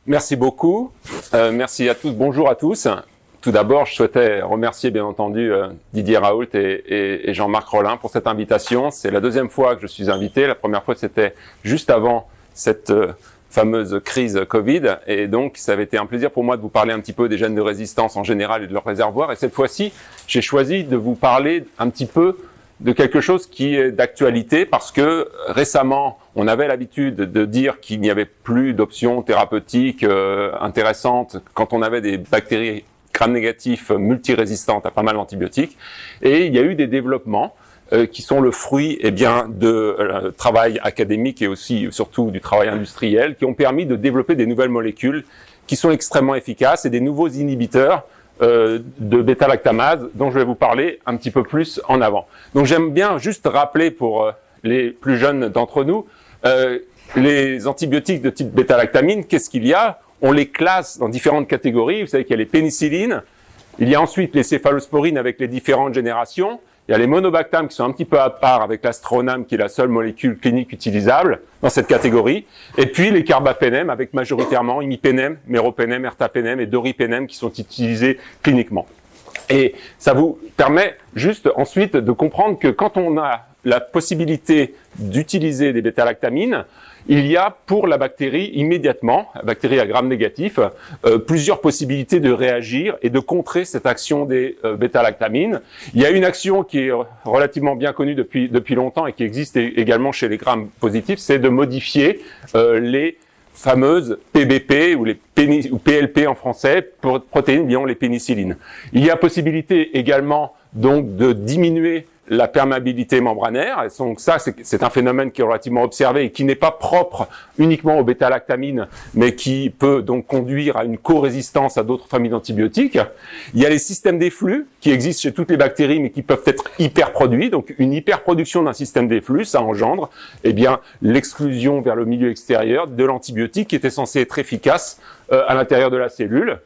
Merci beaucoup. Merci à tous. Bonjour à tous. Tout d'abord, je souhaitais remercier bien entendu Didier Raoult et Jean-Marc Rollin pour cette invitation. C'est la deuxième fois que je suis invité. La première fois, c'était juste avant cette fameuse crise Covid. Et donc, ça avait été un plaisir pour moi de vous parler un petit peu des gènes de résistance en général et de leurs réservoirs. Et cette fois-ci, j'ai choisi de vous parler un petit peu de quelque chose qui est d'actualité parce que récemment, on avait l'habitude de dire qu'il n'y avait plus d'options thérapeutiques intéressantes quand on avait des bactéries gram-négatifs multirésistantes à pas mal d'antibiotiques. Et il y a eu des développements qui sont le fruit de travail académique et aussi surtout du travail industriel qui ont permis de développer des nouvelles molécules qui sont extrêmement efficaces et des nouveaux inhibiteurs de bêta-lactamase dont je vais vous parler un petit peu plus en avant. Donc j'aime bien juste rappeler pour les plus jeunes d'entre nous les antibiotiques de type bêta-lactamine, qu'est-ce qu'il y a? On les classe dans différentes catégories. Vous savez qu'il y a les pénicillines, il y a ensuite les céphalosporines avec les différentes générations, il y a les monobactam qui sont un petit peu à part avec l'astronam qui est la seule molécule clinique utilisable dans cette catégorie, et puis les carbapénèmes avec majoritairement imipenem, meropenem, ertapenem et doripenem qui sont utilisés cliniquement. Et ça vous permet juste ensuite de comprendre que quand on a la possibilité d'utiliser des bêta-lactamines, il y a pour la bactérie immédiatement, la bactérie à gram-négatif, plusieurs possibilités de réagir et de contrer cette action des bêta-lactamines. Il y a une action qui est relativement bien connue depuis longtemps et qui existe également chez les gram-positifs, c'est de modifier les fameuses PBP ou PLP en français, protéines liant les pénicillines. Il y a possibilité également donc de diminuer la perméabilité membranaire. Donc ça, c'est un phénomène qui est relativement observé et qui n'est pas propre uniquement aux bêta-lactamines, mais qui peut donc conduire à une co-résistance à d'autres familles d'antibiotiques. Il y a les systèmes d'efflux qui existent chez toutes les bactéries, mais qui peuvent être hyperproduits. Donc une hyperproduction d'un système d'efflux, ça engendre l'exclusion vers le milieu extérieur de l'antibiotique qui était censé être efficace à l'intérieur de la cellule.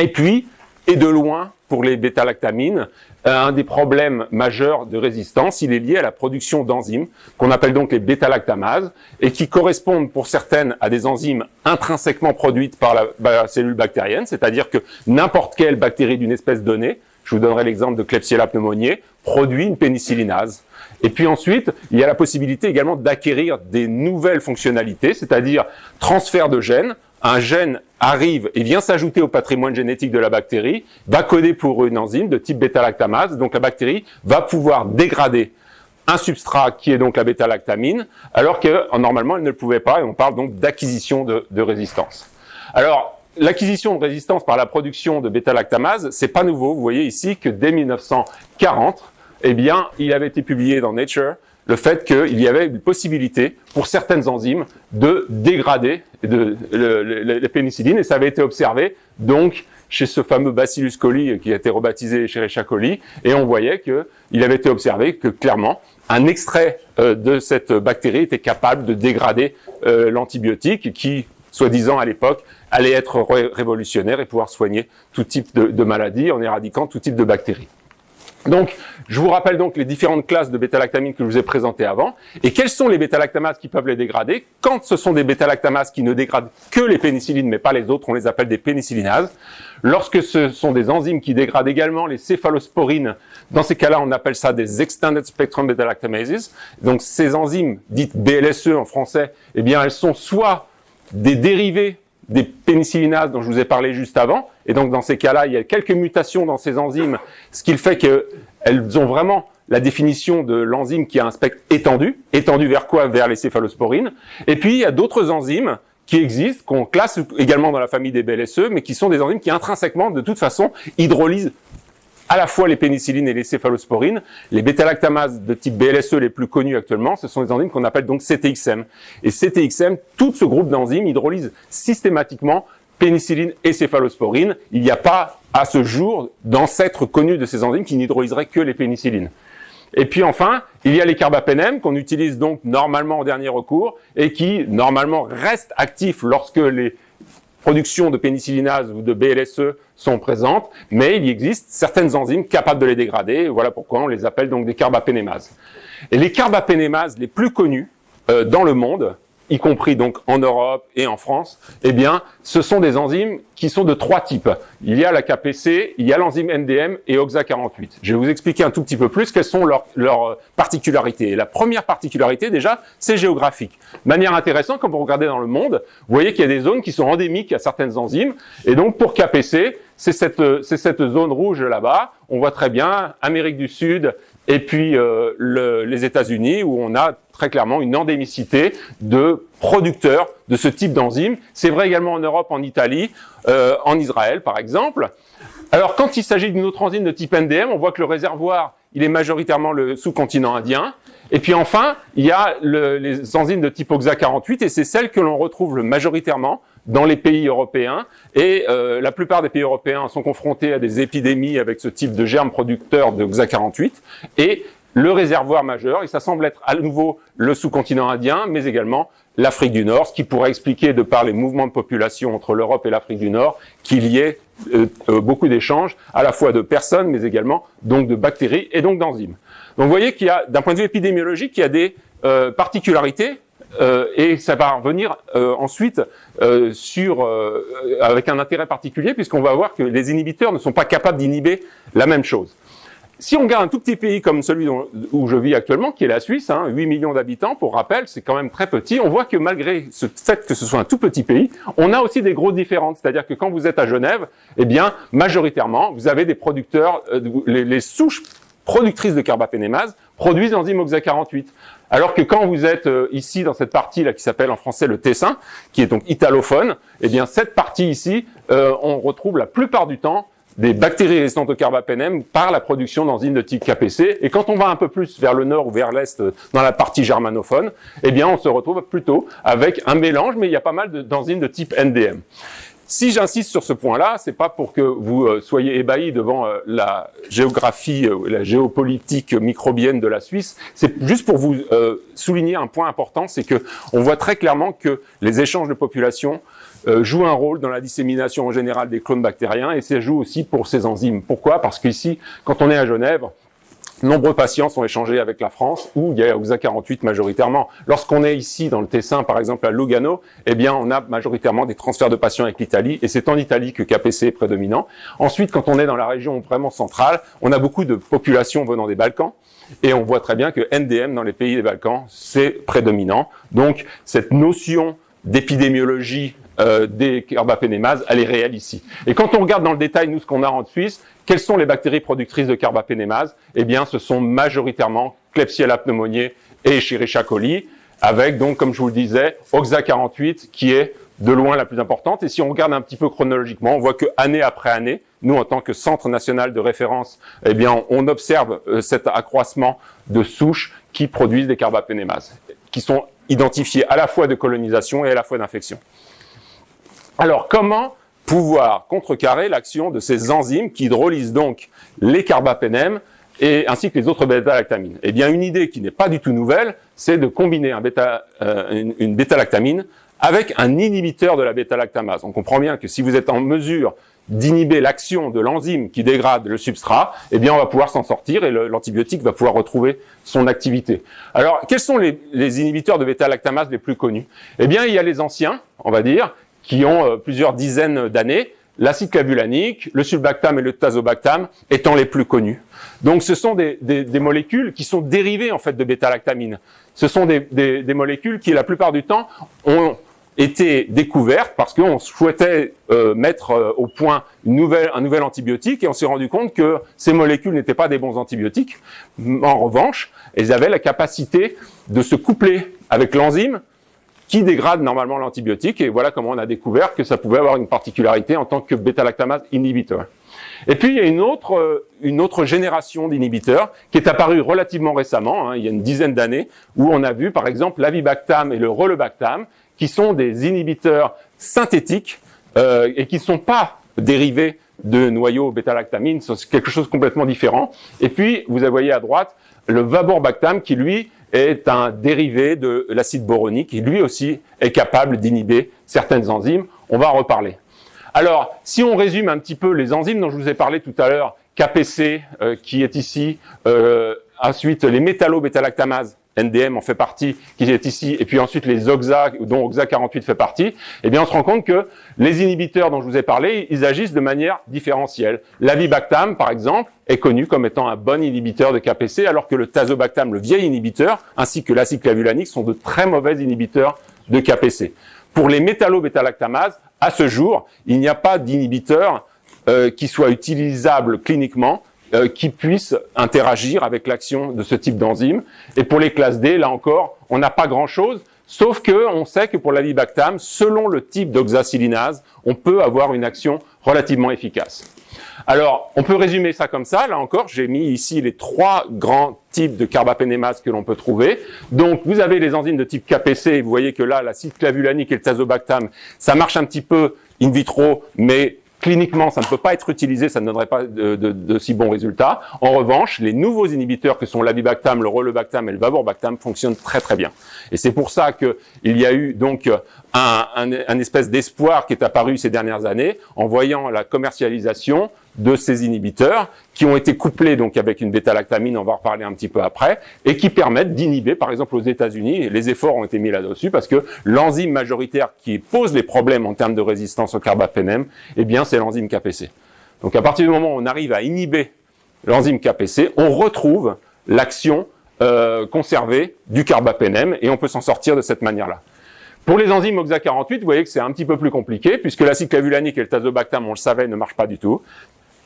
Et puis, et de loin, pour les bêta-lactamines, un des problèmes majeurs de résistance, il est lié à la production d'enzymes, qu'on appelle donc les bêta-lactamases, et qui correspondent pour certaines à des enzymes intrinsèquement produites par la cellule bactérienne, c'est-à-dire que n'importe quelle bactérie d'une espèce donnée, je vous donnerai l'exemple de Klebsiella pneumoniae, produit une pénicillinase. Et puis ensuite, il y a la possibilité également d'acquérir des nouvelles fonctionnalités, c'est-à-dire transfert de gènes. Un gène arrive et vient s'ajouter au patrimoine génétique de la bactérie, va coder pour une enzyme de type bêta-lactamase, donc la bactérie va pouvoir dégrader un substrat qui est donc la bêta-lactamine, alors que normalement elle ne le pouvait pas, et on parle donc d'acquisition de résistance. Alors, l'acquisition de résistance par la production de bêta-lactamase, c'est pas nouveau. Vous voyez ici que dès 1940, il avait été publié dans Nature le fait qu'il y avait une possibilité pour certaines enzymes de dégrader les pénicillines, et ça avait été observé donc chez ce fameux Bacillus coli qui a été rebaptisé Escherichia coli, et on voyait qu'il avait été observé que clairement un extrait de cette bactérie était capable de dégrader l'antibiotique qui, soi-disant à l'époque, allait être révolutionnaire et pouvoir soigner tout type de maladie en éradiquant tout type de bactéries. Donc, je vous rappelle donc les différentes classes de bêta-lactamines que je vous ai présentées avant. Et quelles sont les bêta-lactamases qui peuvent les dégrader? Quand ce sont des bêta-lactamases qui ne dégradent que les pénicillines, mais pas les autres, on les appelle des pénicillinases. Lorsque ce sont des enzymes qui dégradent également les céphalosporines, dans ces cas-là, on appelle ça des Extended Spectrum Beta-Lactamases. Donc, ces enzymes, dites BLSE en français, elles sont soit des dérivés des pénicillinases dont je vous ai parlé juste avant. Et donc, dans ces cas-là, il y a quelques mutations dans ces enzymes, ce qui fait qu'elles ont vraiment la définition de l'enzyme qui a un spectre étendu. Étendu vers quoi? Vers les céphalosporines. Et puis, il y a d'autres enzymes qui existent, qu'on classe également dans la famille des BLSE, mais qui sont des enzymes qui intrinsèquement, de toute façon, hydrolysent à la fois les pénicillines et les céphalosporines. Les bêta-lactamases de type BLSE les plus connus actuellement, ce sont des enzymes qu'on appelle donc CTXM. Et CTXM, tout ce groupe d'enzymes hydrolyse systématiquement pénicilline et céphalosporines. Il n'y a pas, à ce jour, d'ancêtres connus de ces enzymes qui n'hydrolyseraient que les pénicillines. Et puis enfin, il y a les carbapénèmes qu'on utilise donc normalement en dernier recours et qui, normalement, restent actifs lorsque les productions de pénicillinase ou de BLSE sont présentes, mais il existe certaines enzymes capables de les dégrader, et voilà pourquoi on les appelle donc des carbapénémases. Et les carbapénémases les plus connues dans le monde, y compris donc en Europe et en France, eh bien, ce sont des enzymes qui sont de 3 types. Il y a la KPC, il y a l'enzyme NDM et OXA48. Je vais vous expliquer un tout petit peu plus quelles sont leurs particularités. Et la première particularité, déjà, c'est géographique. De manière intéressante, quand vous regardez dans le monde, vous voyez qu'il y a des zones qui sont endémiques à certaines enzymes. Et donc, pour KPC, c'est cette zone rouge là-bas. On voit très bien Amérique du Sud et puis les États-Unis où on a très clairement une endémicité de producteurs de ce type d'enzyme. C'est vrai également en Europe, en Italie, en Israël par exemple. Alors quand il s'agit d'une autre enzyme de type NDM, on voit que le réservoir, il est majoritairement le sous-continent indien. Et puis enfin, il y a les enzymes de type OXA48 et c'est celles que l'on retrouve majoritairement dans les pays européens. Et la plupart des pays européens sont confrontés à des épidémies avec ce type de germes producteurs de OXA48. Et le réservoir majeur, et ça semble être à nouveau le sous-continent indien, mais également l'Afrique du Nord, ce qui pourrait expliquer, de par les mouvements de population entre l'Europe et l'Afrique du Nord, qu'il y ait beaucoup d'échanges, à la fois de personnes, mais également donc de bactéries et donc d'enzymes. Donc vous voyez qu'il y a, d'un point de vue épidémiologique, il y a des particularités, et ça va revenir ensuite avec un intérêt particulier, puisqu'on va voir que les inhibiteurs ne sont pas capables d'inhiber la même chose. Si on regarde un tout petit pays comme celui où je vis actuellement, qui est la Suisse, 8 millions d'habitants, pour rappel, c'est quand même très petit, on voit que malgré ce fait que ce soit un tout petit pays, on a aussi des grosses différences. C'est-à-dire que quand vous êtes à Genève, eh bien, majoritairement, vous avez des producteurs, les souches productrices de carbapénémase produisent l'enzyme OXA48. Alors que quand vous êtes ici, dans cette partie-là, qui s'appelle en français le Tessin, qui est donc italophone, eh bien, cette partie ici, on retrouve la plupart du temps des bactéries résistantes au carbapénème par la production d'enzymes de type KPC. Et quand on va un peu plus vers le nord ou vers l'est, dans la partie germanophone, eh bien, on se retrouve plutôt avec un mélange, mais il y a pas mal d'enzymes de type NDM. Si j'insiste sur ce point-là, c'est pas pour que vous soyez ébahis devant la géographie, la géopolitique microbienne de la Suisse. C'est juste pour vous souligner un point important, c'est que on voit très clairement que les échanges de population joue un rôle dans la dissémination en général des clones bactériens et ça joue aussi pour ces enzymes. Pourquoi? Parce qu'ici, quand on est à Genève, nombreux patients sont échangés avec la France où il y a OXA48 majoritairement. Lorsqu'on est ici dans le Tessin, par exemple à Lugano, eh bien on a majoritairement des transferts de patients avec l'Italie et c'est en Italie que KPC est prédominant. Ensuite, quand on est dans la région vraiment centrale, on a beaucoup de populations venant des Balkans. Et on voit très bien que NDM dans les pays des Balkans, c'est prédominant. Donc cette notion d'épidémiologie des carbapénémases, elle est réelle ici. Et quand on regarde dans le détail, nous, ce qu'on a en Suisse, quelles sont les bactéries productrices de carbapénémases? Eh bien, ce sont majoritairement Klebsiella pneumoniae et Escherichia coli, avec donc, comme je vous le disais, OXA48 qui est de loin la plus importante. Et si on regarde un petit peu chronologiquement, on voit que année après année, nous, en tant que Centre national de référence, eh bien, on observe cet accroissement de souches qui produisent des carbapénémases, qui sont identifiées à la fois de colonisation et à la fois d'infection. Alors, comment pouvoir contrecarrer l'action de ces enzymes qui hydrolysent donc les carbapénèmes et ainsi que les autres bêta-lactamines? Eh bien, une idée qui n'est pas du tout nouvelle, c'est de combiner une bêta-lactamine avec un inhibiteur de la bêta-lactamase. On comprend bien que si vous êtes en mesure d'inhiber l'action de l'enzyme qui dégrade le substrat, eh bien, on va pouvoir s'en sortir et l'antibiotique va pouvoir retrouver son activité. Alors, quels sont les inhibiteurs de bêta-lactamase les plus connus? Eh bien, il y a les anciens, on va dire, qui ont plusieurs dizaines d'années, l'acide clavulanique, le sulbactam et le tazobactam étant les plus connus. Donc ce sont des molécules qui sont dérivées en fait de bêta-lactamine. Ce sont des molécules qui la plupart du temps ont été découvertes parce qu'on souhaitait mettre au point un nouvel antibiotique et on s'est rendu compte que ces molécules n'étaient pas des bons antibiotiques. En revanche, elles avaient la capacité de se coupler avec l'enzyme qui dégrade normalement l'antibiotique, et voilà comment on a découvert que ça pouvait avoir une particularité en tant que bêta-lactamase inhibiteur. Et puis il y a une autre génération d'inhibiteurs qui est apparue relativement récemment, il y a une dizaine d'années, où on a vu par exemple l'avibactam et le rolebactam, qui sont des inhibiteurs synthétiques et qui ne sont pas dérivés de noyaux bêta-lactamine, c'est quelque chose de complètement différent. Et puis vous voyez à droite le vaborbactam qui lui est un dérivé de l'acide boronique qui lui aussi est capable d'inhiber certaines enzymes. On va en reparler. Alors, si on résume un petit peu les enzymes dont je vous ai parlé tout à l'heure, KPC qui est ici, ensuite les métallo-bêta-lactamases NDM en fait partie, qui est ici, et puis ensuite les OXA, dont OXA48 fait partie, eh bien on se rend compte que les inhibiteurs dont je vous ai parlé, ils agissent de manière différentielle. L'avibactam, par exemple, est connu comme étant un bon inhibiteur de KPC, alors que le tazobactam, le vieil inhibiteur, ainsi que l'acide clavulanique sont de très mauvais inhibiteurs de KPC. Pour les métallo-bétalactamases, à ce jour, il n'y a pas d'inhibiteur qui soit utilisable cliniquement, qui puisse interagir avec l'action de ce type d'enzyme. Et pour les classes D, là encore, on n'a pas grand-chose, sauf que on sait que pour l'avibactam, selon le type d'oxacylinase, on peut avoir une action relativement efficace. Alors, on peut résumer ça comme ça. Là encore, j'ai mis ici les 3 grands types de carbapénémases que l'on peut trouver. Donc, vous avez les enzymes de type KPC. Vous voyez que là, l'acide clavulanique et le tazobactam, ça marche un petit peu in vitro, mais cliniquement, ça ne peut pas être utilisé, ça ne donnerait pas de si bons résultats. En revanche, les nouveaux inhibiteurs que sont l'avibactam, le rolebactam et le vaborbactam fonctionnent très très bien. Et c'est pour ça qu'il y a eu donc un espèce d'espoir qui est apparu ces dernières années en voyant la commercialisation de ces inhibiteurs qui ont été couplés donc avec une bêta-lactamine, on va en reparler un petit peu après, et qui permettent d'inhiber, par exemple aux États-Unis, les efforts ont été mis là-dessus parce que l'enzyme majoritaire qui pose les problèmes en termes de résistance au carbapénème, eh bien c'est l'enzyme KPC. Donc à partir du moment où on arrive à inhiber l'enzyme KPC, on retrouve l'action conservée du carbapénème et on peut s'en sortir de cette manière-là. Pour les enzymes OXA48, vous voyez que c'est un petit peu plus compliqué puisque l'acide clavulanique et le tazobactam, on le savait, ne marchent pas du tout.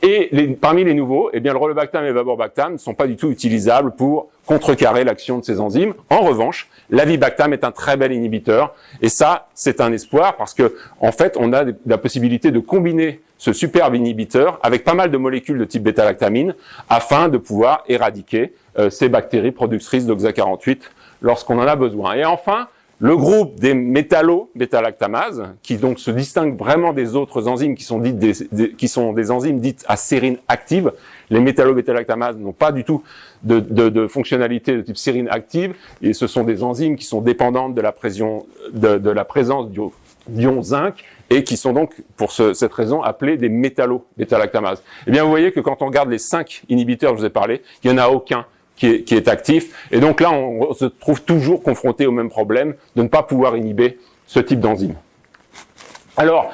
Et parmi les nouveaux, eh bien, le rolebactam et le vaborbactam ne sont pas du tout utilisables pour contrecarrer l'action de ces enzymes. En revanche, l'avibactam est un très bel inhibiteur. Et ça, c'est un espoir parce que, en fait, on a la possibilité de combiner ce superbe inhibiteur avec pas mal de molécules de type bêta-lactamine afin de pouvoir éradiquer ces bactéries productrices d'OXA48 lorsqu'on en a besoin. Et enfin, le groupe des métallo-bétalactamases, qui donc se distingue vraiment des autres enzymes qui sont des enzymes dites à sérine active. Les métallo-bétalactamases n'ont pas du tout de fonctionnalité de type sérine active, et ce sont des enzymes qui sont dépendantes de la présence d'ion zinc, et qui sont donc, pour cette raison, appelés des métallo-bétalactamases. Eh bien, vous voyez que quand on regarde les 5 inhibiteurs que je vous ai parlé, il n'y en a aucun qui est actif. Et donc là, on se trouve toujours confronté au même problème de ne pas pouvoir inhiber ce type d'enzyme. Alors,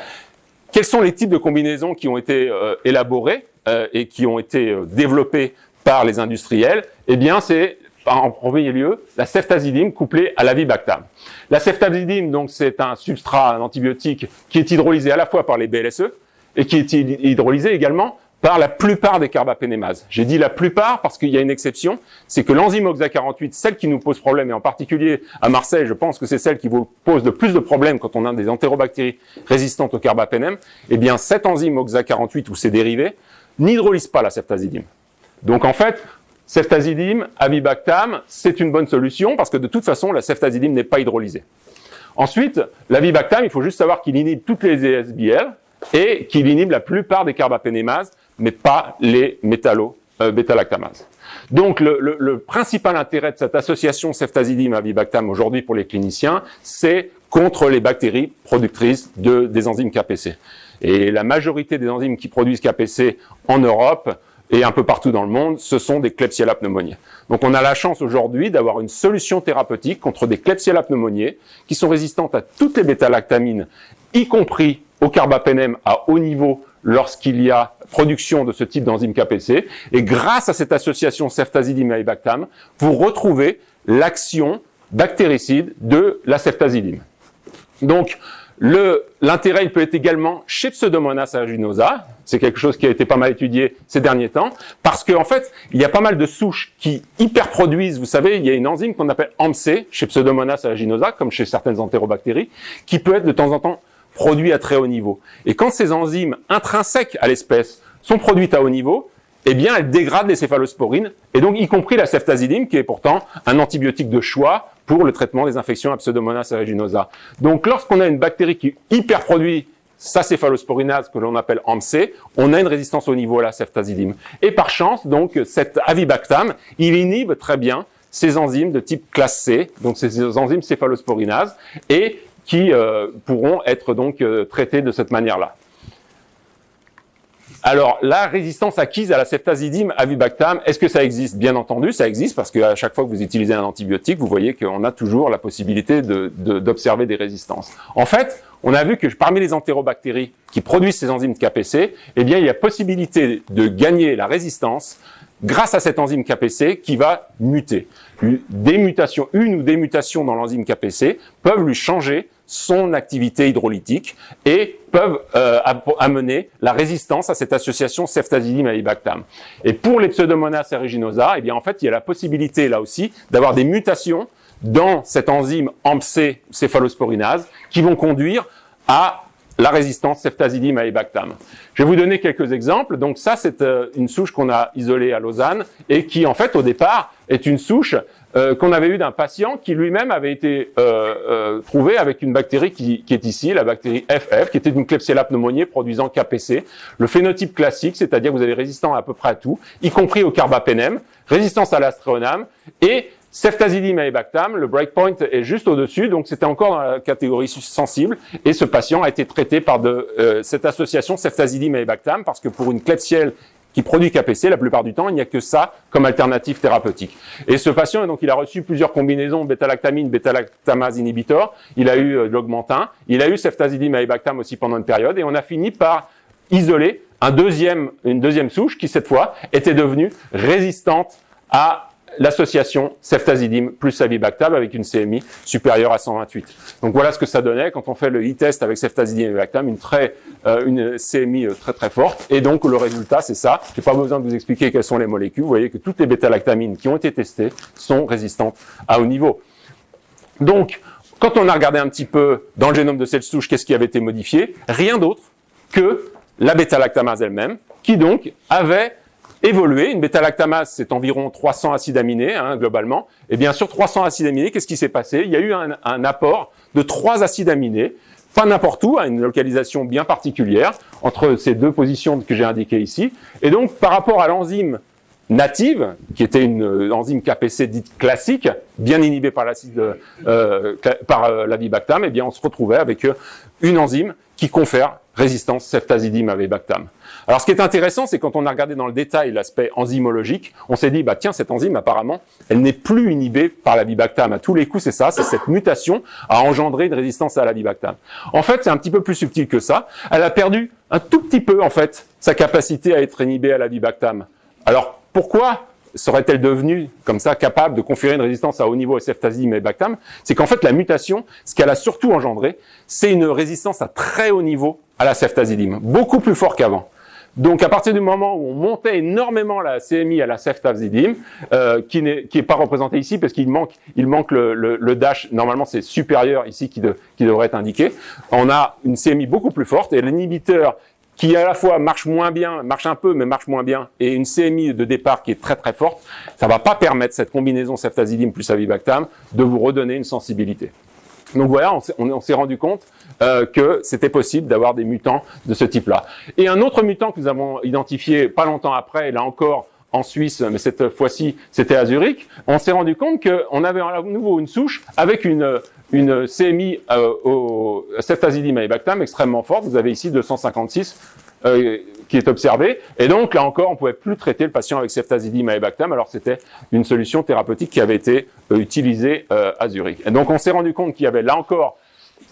quels sont les types de combinaisons qui ont été élaborées et qui ont été développées par les industriels? Eh bien, c'est en premier lieu la ceftazidime couplée à l'avibactam. La ceftazidime, donc, c'est un substrat, un antibiotique qui est hydrolysé à la fois par les BLSE et qui est hydrolysé également par la plupart des carbapénémases. J'ai dit la plupart parce qu'il y a une exception, c'est que l'enzyme OXA48, celle qui nous pose problème, et en particulier à Marseille, je pense que c'est celle qui vous pose le plus de problèmes quand on a des entérobactéries résistantes au carbapénème, eh bien cette enzyme OXA48 ou ses dérivés n'hydrolyse pas la ceftazidime. Donc en fait, ceftazidime, avibactam, c'est une bonne solution parce que de toute façon, la ceftazidime n'est pas hydrolysée. Ensuite, l'avibactam, il faut juste savoir qu'il inhibe toutes les ESBL et qu'il inhibe la plupart des carbapénémases, mais pas les métallo-bétalactamases. Donc, le principal intérêt de cette association ceftazidime-avibactam aujourd'hui pour les cliniciens, c'est contre les bactéries productrices des enzymes KPC. Et la majorité des enzymes qui produisent KPC en Europe et un peu partout dans le monde, ce sont des Klebsiella pneumoniae. Donc, on a la chance aujourd'hui d'avoir une solution thérapeutique contre des Klebsiella pneumoniae qui sont résistantes à toutes les bêta-lactamines, y compris au carbapénème à haut niveau lorsqu'il y a production de ce type d'enzyme KPC. Et grâce à cette association ceftazidime et avibactam, vous retrouvez l'action bactéricide de la ceftazidime. Donc, l'intérêt, il peut être également chez Pseudomonas aeruginosa. C'est quelque chose qui a été pas mal étudié ces derniers temps, parce qu'en fait, il y a pas mal de souches qui hyperproduisent. Vous savez, il y a une enzyme qu'on appelle AMP chez Pseudomonas aeruginosa, comme chez certaines entérobactéries, qui peut être de temps en temps produit à très haut niveau. Et quand ces enzymes intrinsèques à l'espèce sont produites à haut niveau, eh bien, elles dégradent les céphalosporines, et donc y compris la ceftazidime, qui est pourtant un antibiotique de choix pour le traitement des infections à Pseudomonas aeruginosa. Donc, lorsqu'on a une bactérie qui hyperproduit sa céphalosporinase, que l'on appelle AMP, on a une résistance au niveau à la ceftazidime. Et par chance, donc, cet avibactam, il inhibe très bien ces enzymes de type classe C, donc ces enzymes céphalosporinases, et qui pourront être donc traitées de cette manière-là. Alors, la résistance acquise à la ceftazidime avibactam, est-ce que ça existe? Bien entendu, ça existe parce qu'à chaque fois que vous utilisez un antibiotique, vous voyez qu'on a toujours la possibilité d'observer des résistances. En fait, on a vu que parmi les entérobactéries qui produisent ces enzymes KPC, eh bien, il y a possibilité de gagner la résistance grâce à cette enzyme KPC qui va muter. Une ou des mutations dans l'enzyme KPC peuvent lui changer son activité hydrolytique et peuvent amener la résistance à cette association ceftazidime-avibactam. Et pour les Pseudomonas aeruginosa, eh bien en fait, il y a la possibilité là aussi d'avoir des mutations dans cette enzyme AMP-C céphalosporinase qui vont conduire à la résistance ceftazidime-avibactam. Je vais vous donner quelques exemples. Donc ça, c'est une souche qu'on a isolée à Lausanne et qui, en fait, au départ, est une souche qu'on avait eue d'un patient qui lui-même avait été trouvé avec une bactérie qui est ici, la bactérie FF, qui était une Klebsiella pneumoniae produisant KPC. Le phénotype classique, c'est-à-dire que vous avez résistant à peu près à tout, y compris au carbapénème, résistance à l'astréonam et ceftazidime-avibactam, le breakpoint est juste au-dessus, donc c'était encore dans la catégorie sensible, et ce patient a été traité par cette association ceftazidime-avibactam, parce que pour une Klebsiella qui produit KPC, la plupart du temps, il n'y a que ça comme alternative thérapeutique. Et ce patient, donc, il a reçu plusieurs combinaisons bêta-lactamine, bêta-lactamase inhibitor, il a eu de l'augmentin, il a eu ceftazidime-avibactam aussi pendant une période, et on a fini par isoler une deuxième souche qui, cette fois, était devenue résistante à l'association ceftazidime plus avibactam avec une CMI supérieure à 128. Donc voilà ce que ça donnait quand on fait le e-test avec ceftazidime avibactam, une CMI très très forte. Et donc le résultat c'est ça. J'ai pas besoin de vous expliquer quelles sont les molécules. Vous voyez que toutes les bêta-lactamines qui ont été testées sont résistantes à haut niveau. Donc quand on a regardé un petit peu dans le génome de cette souche, qu'est-ce qui avait été modifié? Rien d'autre que la bêta-lactamase elle-même, qui donc avait évolué. Une bêta-lactamase, c'est environ 300 acides aminés, globalement. Et bien sur 300 acides aminés, qu'est-ce qui s'est passé? Il y a eu un apport de 3 acides aminés, pas n'importe où, à une localisation bien particulière, entre ces deux positions que j'ai indiquées ici. Et donc, par rapport à l'enzyme native, qui était une enzyme KPC dite classique, bien inhibée par l'avibactam, eh bien, on se retrouvait avec une enzyme qui confère résistance ceftazidime-avibactam. Alors, ce qui est intéressant, c'est quand on a regardé dans le détail l'aspect enzymologique, on s'est dit, bah tiens, cette enzyme, apparemment, elle n'est plus inhibée par l'avibactam. À tous les coups, c'est ça, c'est cette mutation a engendré une résistance à l'avibactam. En fait, c'est un petit peu plus subtil que ça. Elle a perdu un tout petit peu, en fait, sa capacité à être inhibée à l'avibactam. Alors, pourquoi serait-elle devenue, comme ça, capable de conférer une résistance à haut niveau à ceftazidime et avibactam? C'est qu'en fait, la mutation, ce qu'elle a surtout engendré, c'est une résistance à très haut niveau à la ceftazidime, beaucoup plus fort qu'avant. Donc, à partir du moment où on montait énormément la CMI à la ceftazidime, qui n'est pas représenté ici parce qu'il manque le dash. Normalement, c'est supérieur ici qui devrait être indiqué. On a une CMI beaucoup plus forte et l'inhibiteur qui à la fois marche moins bien, marche un peu mais marche moins bien, et une CMI de départ qui est très très forte, ça va pas permettre cette combinaison ceftazidime plus avibactam de vous redonner une sensibilité. Donc voilà, on s'est rendu compte que c'était possible d'avoir des mutants de ce type-là. Et un autre mutant que nous avons identifié pas longtemps après, et là encore en Suisse, mais cette fois-ci c'était à Zurich, on s'est rendu compte qu'on avait à nouveau une souche avec une CMI au ceftazidime avibactam extrêmement forte. Vous avez ici 256 qui est observé. Et donc, là encore, on ne pouvait plus traiter le patient avec ceftazidime avibactam, alors c'était une solution thérapeutique qui avait été utilisée à Zurich. Et donc, on s'est rendu compte qu'il y avait là encore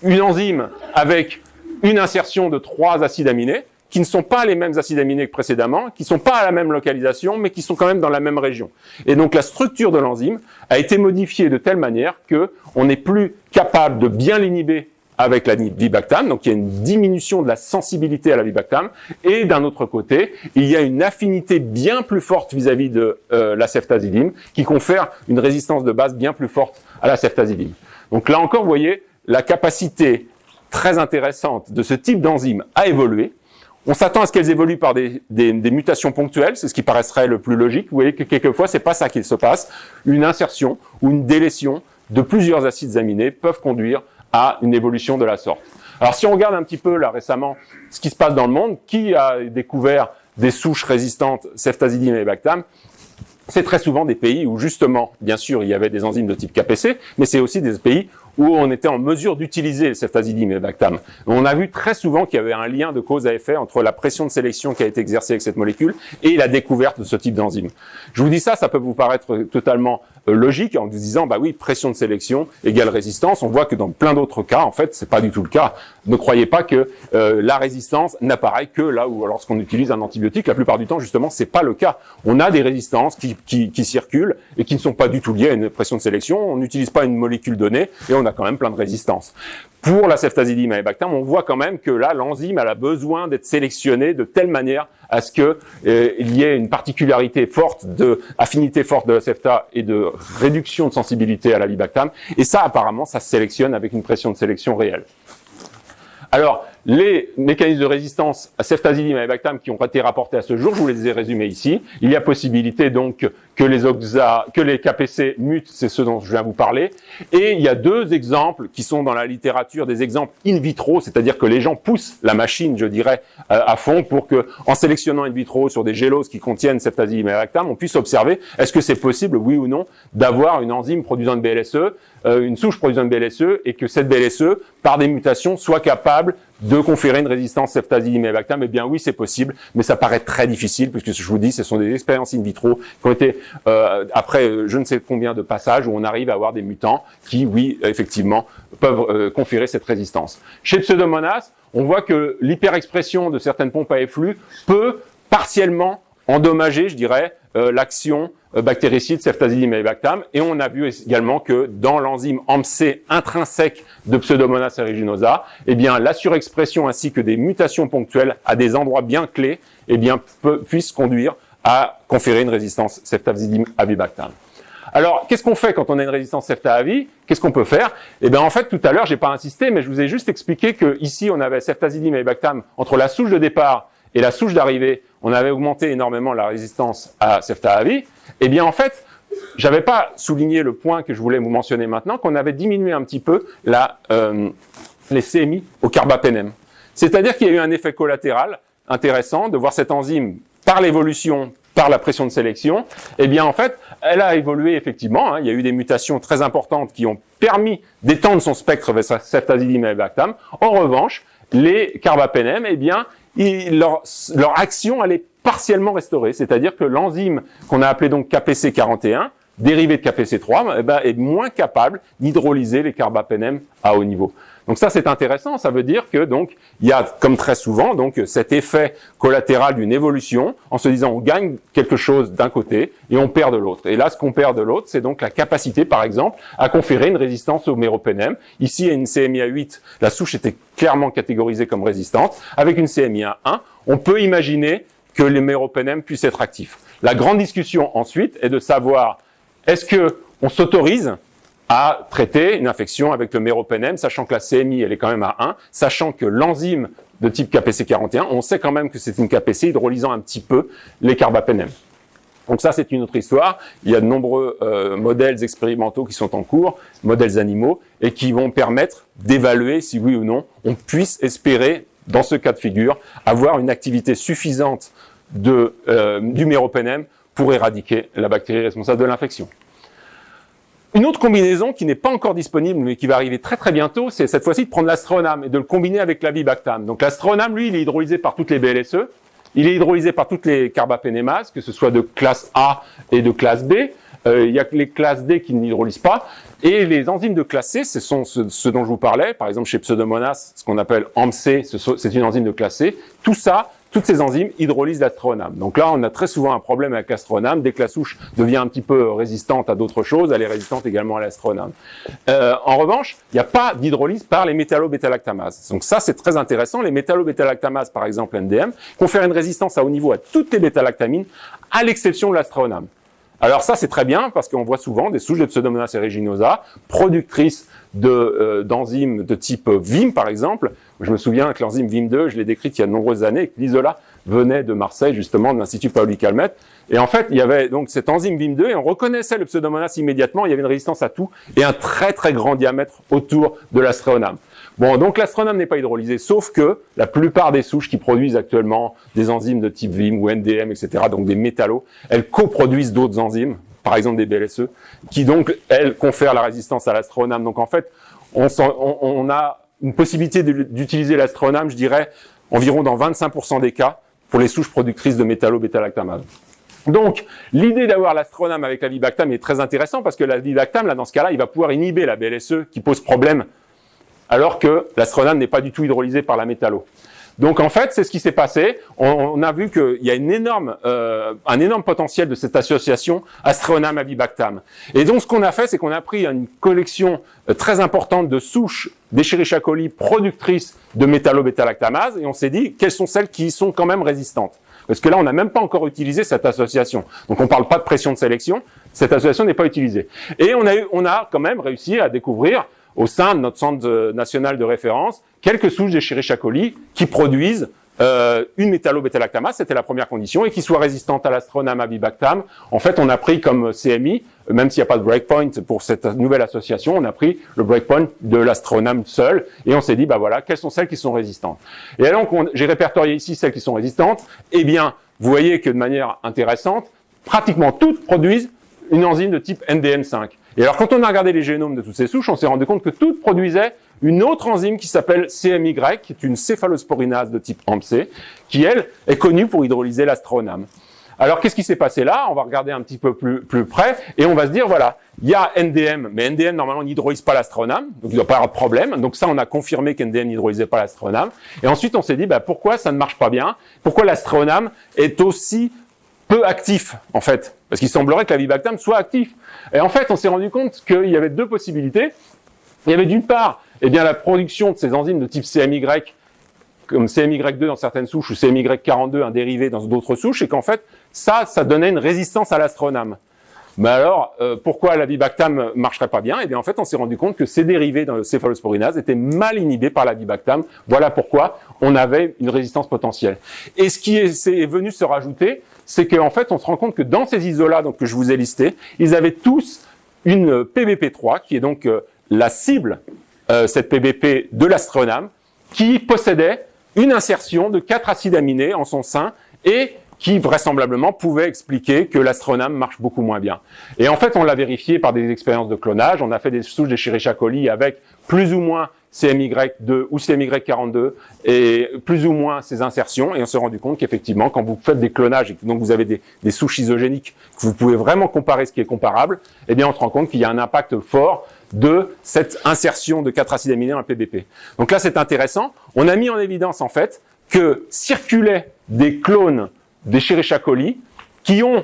une enzyme avec une insertion de 3 acides aminés, qui ne sont pas les mêmes acides aminés que précédemment, qui ne sont pas à la même localisation, mais qui sont quand même dans la même région. Et donc, la structure de l'enzyme a été modifiée de telle manière qu'on n'est plus capable de bien l'inhiber avec l'avibactam, donc il y a une diminution de la sensibilité à l'avibactam, et d'un autre côté, il y a une affinité bien plus forte vis-à-vis de la ceftazidime, qui confère une résistance de base bien plus forte à la ceftazidime. Donc là encore, vous voyez, la capacité très intéressante de ce type d'enzyme à évoluer. On s'attend à ce qu'elles évoluent par des mutations ponctuelles, c'est ce qui paraîtrait le plus logique. Vous voyez que quelquefois, c'est pas ça qu'il se passe. Une insertion ou une délétion de plusieurs acides aminés peuvent conduire à une évolution de la sorte. Alors, si on regarde un petit peu, là, récemment, ce qui se passe dans le monde, qui a découvert des souches résistantes ceftazidime et avibactam? c'est très souvent des pays où justement, bien sûr, il y avait des enzymes de type KPC, mais c'est aussi des pays où on était en mesure d'utiliser le ceftazidime et bactam. On a vu très souvent qu'il y avait un lien de cause à effet entre la pression de sélection qui a été exercée avec cette molécule et la découverte de ce type d'enzyme. Je vous dis ça, ça peut vous paraître totalement logique en vous disant, bah oui, pression de sélection égale résistance. On voit que dans plein d'autres cas, en fait, c'est pas du tout le cas. Ne croyez pas que la résistance n'apparaît que là où, lorsqu'on utilise un antibiotique, la plupart du temps, justement, c'est pas le cas. On a des résistances qui circulent et qui ne sont pas du tout liées à une pression de sélection. On n'utilise pas une molécule donnée et on a quand même plein de résistances. Pour la ceftazidime et bactam, on voit quand même que là, l'enzyme elle a besoin d'être sélectionnée de telle manière à ce que il y ait une particularité forte affinité forte de la cefta et de réduction de sensibilité à la bibactam. Et ça, apparemment, ça se sélectionne avec une pression de sélection réelle. Alors, les mécanismes de résistance à ceftazidime et bactam qui ont été rapportés à ce jour, je vous les ai résumés ici. Il y a possibilité donc que les KPC mutent, c'est ce dont je viens vous parler. Et il y a deux exemples qui sont dans la littérature, des exemples in vitro, c'est-à-dire que les gens poussent la machine, je dirais, à fond pour que, en sélectionnant in vitro sur des géloses qui contiennent ceftazidime et bactam, on puisse observer est-ce que c'est possible, oui ou non, d'avoir une enzyme produisant de BLSE, une souche produisant de BLSE, et que cette BLSE, par des mutations, soit capable de conférer une résistance ceftazidime et bactam. Eh bien oui, c'est possible, mais ça paraît très difficile, puisque je vous dis, ce sont des expériences in vitro qui ont été, après je ne sais combien de passages, où on arrive à avoir des mutants qui, oui, effectivement, peuvent conférer cette résistance. Chez Pseudomonas, on voit que l'hyperexpression de certaines pompes à efflux peut partiellement endommager, je dirais, l'action bactéricide ceftazidime et bactam, et on a vu également que dans l'enzyme AMP intrinsèque de Pseudomonas aeruginosa, eh bien la surexpression ainsi que des mutations ponctuelles à des endroits bien clés, eh bien puissent conduire à conférer une résistance ceftazidime à bibactam. Alors, qu'est-ce qu'on fait quand on a une résistance cefta à vie? Qu'est-ce qu'on peut faire? Eh bien, en fait, tout à l'heure, j'ai pas insisté, mais je vous ai juste expliqué que ici, on avait ceftazidime et bactam entre la souche de départ et la souche d'arrivée. On avait augmenté énormément la résistance à cefta à vie. Eh bien, en fait, j'avais pas souligné le point que je voulais vous mentionner maintenant, qu'on avait diminué un petit peu les CMI au carbapénem. C'est-à-dire qu'il y a eu un effet collatéral intéressant de voir cette enzyme par l'évolution, par la pression de sélection. Eh bien, en fait, elle a évolué effectivement. Il y a eu des mutations très importantes qui ont permis d'étendre son spectre vers ceftazidime et bactam. En revanche, les carbapénem, eh bien, leur action, elle est partiellement restaurée. C'est-à-dire que l'enzyme qu'on a appelée donc KPC41, dérivée de KPC3, eh ben, est moins capable d'hydrolyser les carbapénem à haut niveau. Donc ça, c'est intéressant. Ça veut dire que donc il y a, comme très souvent, donc cet effet collatéral d'une évolution, en se disant on gagne quelque chose d'un côté et on perd de l'autre. Et là, ce qu'on perd de l'autre, c'est donc la capacité, par exemple, à conférer une résistance au méropénem. Ici, il y a une CMI à 8. La souche était clairement catégorisée comme résistante. Avec une CMI à 1, on peut imaginer que les méropénem puissent être actifs. La grande discussion ensuite est de savoir est-ce que on s'autorise à traiter une infection avec le méropénem, sachant que la CMI, elle est quand même à 1, sachant que l'enzyme de type KPC41, on sait quand même que c'est une KPC hydrolysant un petit peu les carbapénem. Donc ça, c'est une autre histoire. Il y a de nombreux modèles expérimentaux qui sont en cours, modèles animaux, et qui vont permettre d'évaluer si oui ou non on puisse espérer, dans ce cas de figure, avoir une activité suffisante du méropénem pour éradiquer la bactérie responsable de l'infection. Une autre combinaison qui n'est pas encore disponible, mais qui va arriver très très bientôt, c'est cette fois-ci de prendre l'astronam et de le combiner avec l'avibactam. Donc l'astronam, lui, il est hydrolysé par toutes les BLSE, il est hydrolysé par toutes les carbapénémases, que ce soit de classe A et de classe B. Il y a les classes D qui n'hydrolysent pas. Et les enzymes de classe C, ce sont ceux dont je vous parlais. Par exemple, chez Pseudomonas, ce qu'on appelle AMP, c'est une enzyme de classe C. Tout ça, toutes ces enzymes hydrolysent l'astronam. Donc là, on a très souvent un problème avec l'astronam. Dès que la souche devient un petit peu résistante à d'autres choses, elle est résistante également à l'astronam. En revanche, il n'y a pas d'hydrolyse par les métallo-bétalactamases. Donc ça, c'est très intéressant. Les métallo-bétalactamases, par exemple NDM, confèrent une résistance à haut niveau à toutes les bétalactamines, à l'exception de l'astronam. Alors ça, c'est très bien parce qu'on voit souvent des souches de Pseudomonas aeruginosa productrices d'enzymes de type VIM, par exemple. Je me souviens que l'enzyme VIM2, je l'ai décrite il y a de nombreuses années, et que l'Isola venait de Marseille, justement, de l'Institut Paoli-Calmette. Et en fait, il y avait donc cette enzyme VIM2, et on reconnaissait le Pseudomonas immédiatement. Il y avait une résistance à tout, et un très très grand diamètre autour de l'astréonam. Bon, donc l'astroname n'est pas hydrolysé, sauf que la plupart des souches qui produisent actuellement des enzymes de type VIM ou NDM, etc., donc des métallos, elles coproduisent d'autres enzymes, par exemple des BLSE, qui donc, elles, confèrent la résistance à l'astroname. Donc en fait, on a une possibilité d'utiliser l'astroname, je dirais, environ dans 25% des cas, pour les souches productrices de métallo-bêta-lactamase. Donc, l'idée d'avoir l'astroname avec la vibactam est très intéressante parce que la vibactam, là, dans ce cas-là, il va pouvoir inhiber la BLSE qui pose problème, alors que l'astroname n'est pas du tout hydrolysé par la métallo. Donc, en fait, c'est ce qui s'est passé. On a vu qu'il y a un énorme potentiel de cette association astroname-avibactam. Et donc, ce qu'on a fait, c'est qu'on a pris une collection très importante de souches d'Escherichia coli productrices de métallo-bêta-lactamase et on s'est dit quelles sont celles qui sont quand même résistantes. Parce que là, on n'a même pas encore utilisé cette association. Donc, on ne parle pas de pression de sélection. Cette association n'est pas utilisée. Et on a quand même réussi à découvrir au sein de notre centre national de référence quelques souches d'Escherichia coli qui produisent une métallo-bêta-lactamase, c'était la première condition, et qui soit résistante à l'astroname avibactam. En fait, on a pris comme CMI, même s'il n'y a pas de breakpoint pour cette nouvelle association, on a pris le breakpoint de l'astroname seul, et on s'est dit, bah voilà, quelles sont celles qui sont résistantes. Et alors, j'ai répertorié ici celles qui sont résistantes. Eh bien, vous voyez que de manière intéressante, pratiquement toutes produisent une enzyme de type NDM5. Et alors, quand on a regardé les génomes de toutes ces souches, on s'est rendu compte que toutes produisaient une autre enzyme qui s'appelle CMY, qui est une céphalosporinase de type AMP, qui, elle, est connue pour hydrolyser l'astroname. Alors, qu'est-ce qui s'est passé là? On va regarder un petit peu plus près, et on va se dire, voilà, il y a NDM, mais NDM, normalement, n'hydrolyse pas l'astroname, donc il ne doit pas y avoir de problème. Donc ça, on a confirmé qu'NDM n'hydrolysait pas l'astroname. Et ensuite, on s'est dit, bah, pourquoi ça ne marche pas bien? Pourquoi l'astroname est aussi peu actif, en fait? Parce qu'il semblerait que la vibactam soit actif. Et en fait, on s'est rendu compte qu'il y avait deux possibilités. Il y avait d'une part, eh bien, la production de ces enzymes de type CMY, comme CMY2 dans certaines souches, ou CMY42, un dérivé dans d'autres souches, et qu'en fait, ça donnait une résistance à l'astroname. Mais alors, pourquoi la vibactam marcherait pas bien? Eh bien, en fait, on s'est rendu compte que ces dérivés dans le céphalosporinase étaient mal inhibés par la vibactam. Voilà pourquoi on avait une résistance potentielle. Et ce qui est venu se rajouter, c'est qu'en fait, on se rend compte que dans ces isolats donc, que je vous ai listés, ils avaient tous une PBP3, qui est donc la cible, cette PBP de l'astroname, qui possédait une insertion de 4 acides aminés en son sein et qui vraisemblablement pouvait expliquer que l'astroname marche beaucoup moins bien. Et en fait, on l'a vérifié par des expériences de clonage. On a fait des souches d'Escherichia coli avec plus ou moins CMY2 ou CMY42 et plus ou moins ces insertions. Et on s'est rendu compte qu'effectivement, quand vous faites des clonages et que donc vous avez des souches isogéniques, que vous pouvez vraiment comparer ce qui est comparable, eh bien, on se rend compte qu'il y a un impact fort de cette insertion de 4 acides aminés dans le PBP. Donc là, c'est intéressant. On a mis en évidence, en fait, que circulaient des clones d'Escherichia coli qui ont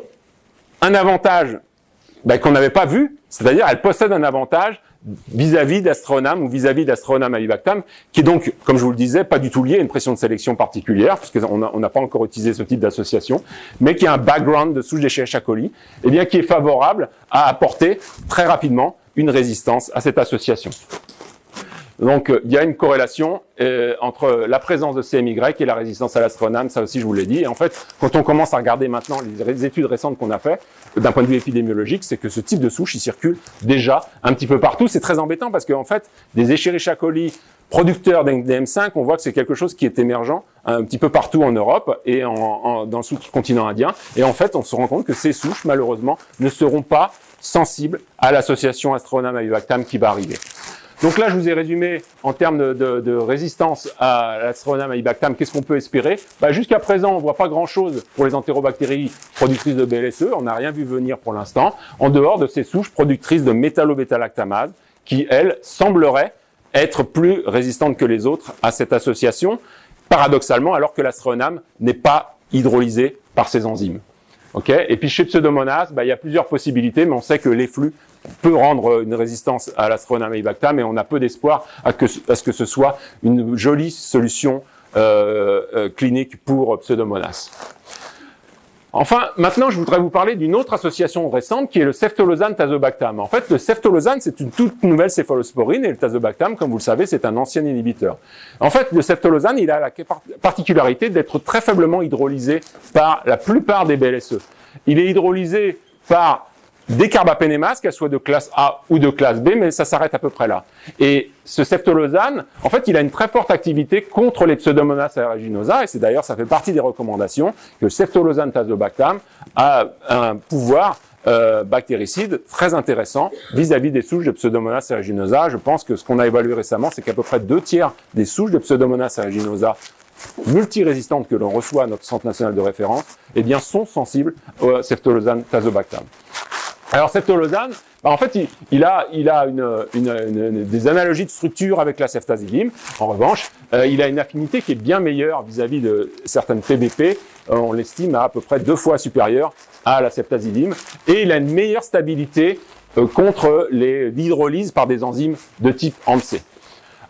un avantage qu'on n'avait pas vu, c'est-à-dire elles possèdent un avantage vis-à-vis d'astroname ou vis-à-vis d'astroname avibactam, qui est donc, comme je vous le disais, pas du tout lié à une pression de sélection particulière, puisqu'on n'a pas encore utilisé ce type d'association, mais qui a un background de souche d'Escherichia coli, et bien qui est favorable à apporter très rapidement une résistance à cette association. Donc, il y a une corrélation entre la présence de CMY et la résistance à l'astroname, ça aussi je vous l'ai dit. Et en fait, quand on commence à regarder maintenant les études récentes qu'on a fait, d'un point de vue épidémiologique, c'est que ce type de souche, il circule déjà un petit peu partout. C'est très embêtant parce qu'en fait, des Escherichia coli producteurs d'NDM5, on voit que c'est quelque chose qui est émergent un petit peu partout en Europe et dans le sous-continent indien. Et en fait, on se rend compte que ces souches, malheureusement, ne seront pas sensibles à l'association astroname-avibactam qui va arriver. Donc là, je vous ai résumé en termes de résistance à l'astroname avibactam, qu'est-ce qu'on peut espérer? Jusqu'à présent, on voit pas grand-chose pour les entérobactéries productrices de BLSE, on n'a rien vu venir pour l'instant, en dehors de ces souches productrices de métallo-bêta-lactamase, qui, elles, sembleraient être plus résistantes que les autres à cette association, paradoxalement, alors que l'astroname n'est pas hydrolysé par ces enzymes. Okay. Et puis chez Pseudomonas, il y a plusieurs possibilités, mais on sait que l'efflux peut rendre une résistance à l'astroname avibactam, et on a peu d'espoir à ce que ce soit une jolie solution clinique pour Pseudomonas. Enfin, maintenant, je voudrais vous parler d'une autre association récente qui est le céphtalozane-tazobactam. En fait, le céphtalozane, c'est une toute nouvelle céphalosporine et le tazobactam, comme vous le savez, c'est un ancien inhibiteur. En fait, le céphtalozane, il a la particularité d'être très faiblement hydrolysé par la plupart des BLSE. Il est hydrolysé par des carbapénémases, qu'elles soient de classe A ou de classe B, mais ça s'arrête à peu près là. Et ce ceftolozane, en fait, il a une très forte activité contre les Pseudomonas aeruginosa, et c'est d'ailleurs, ça fait partie des recommandations, que le ceftolozane tazobactam a un pouvoir bactéricide très intéressant vis-à-vis des souches de Pseudomonas aeruginosa. Je pense que ce qu'on a évalué récemment, c'est qu'à peu près 2/3 des souches de Pseudomonas aeruginosa multirésistantes que l'on reçoit à notre centre national de référence, eh bien, sont sensibles au ceftolozane tazobactam. Alors, ceftolozane, en fait, il a des analogies de structure avec la ceftazidime. En revanche, il a une affinité qui est bien meilleure vis-à-vis de certaines PBP. On l'estime à peu près 2 fois supérieure à la ceftazidime. Et il a une meilleure stabilité contre l'hydrolyse par des enzymes de type AMP.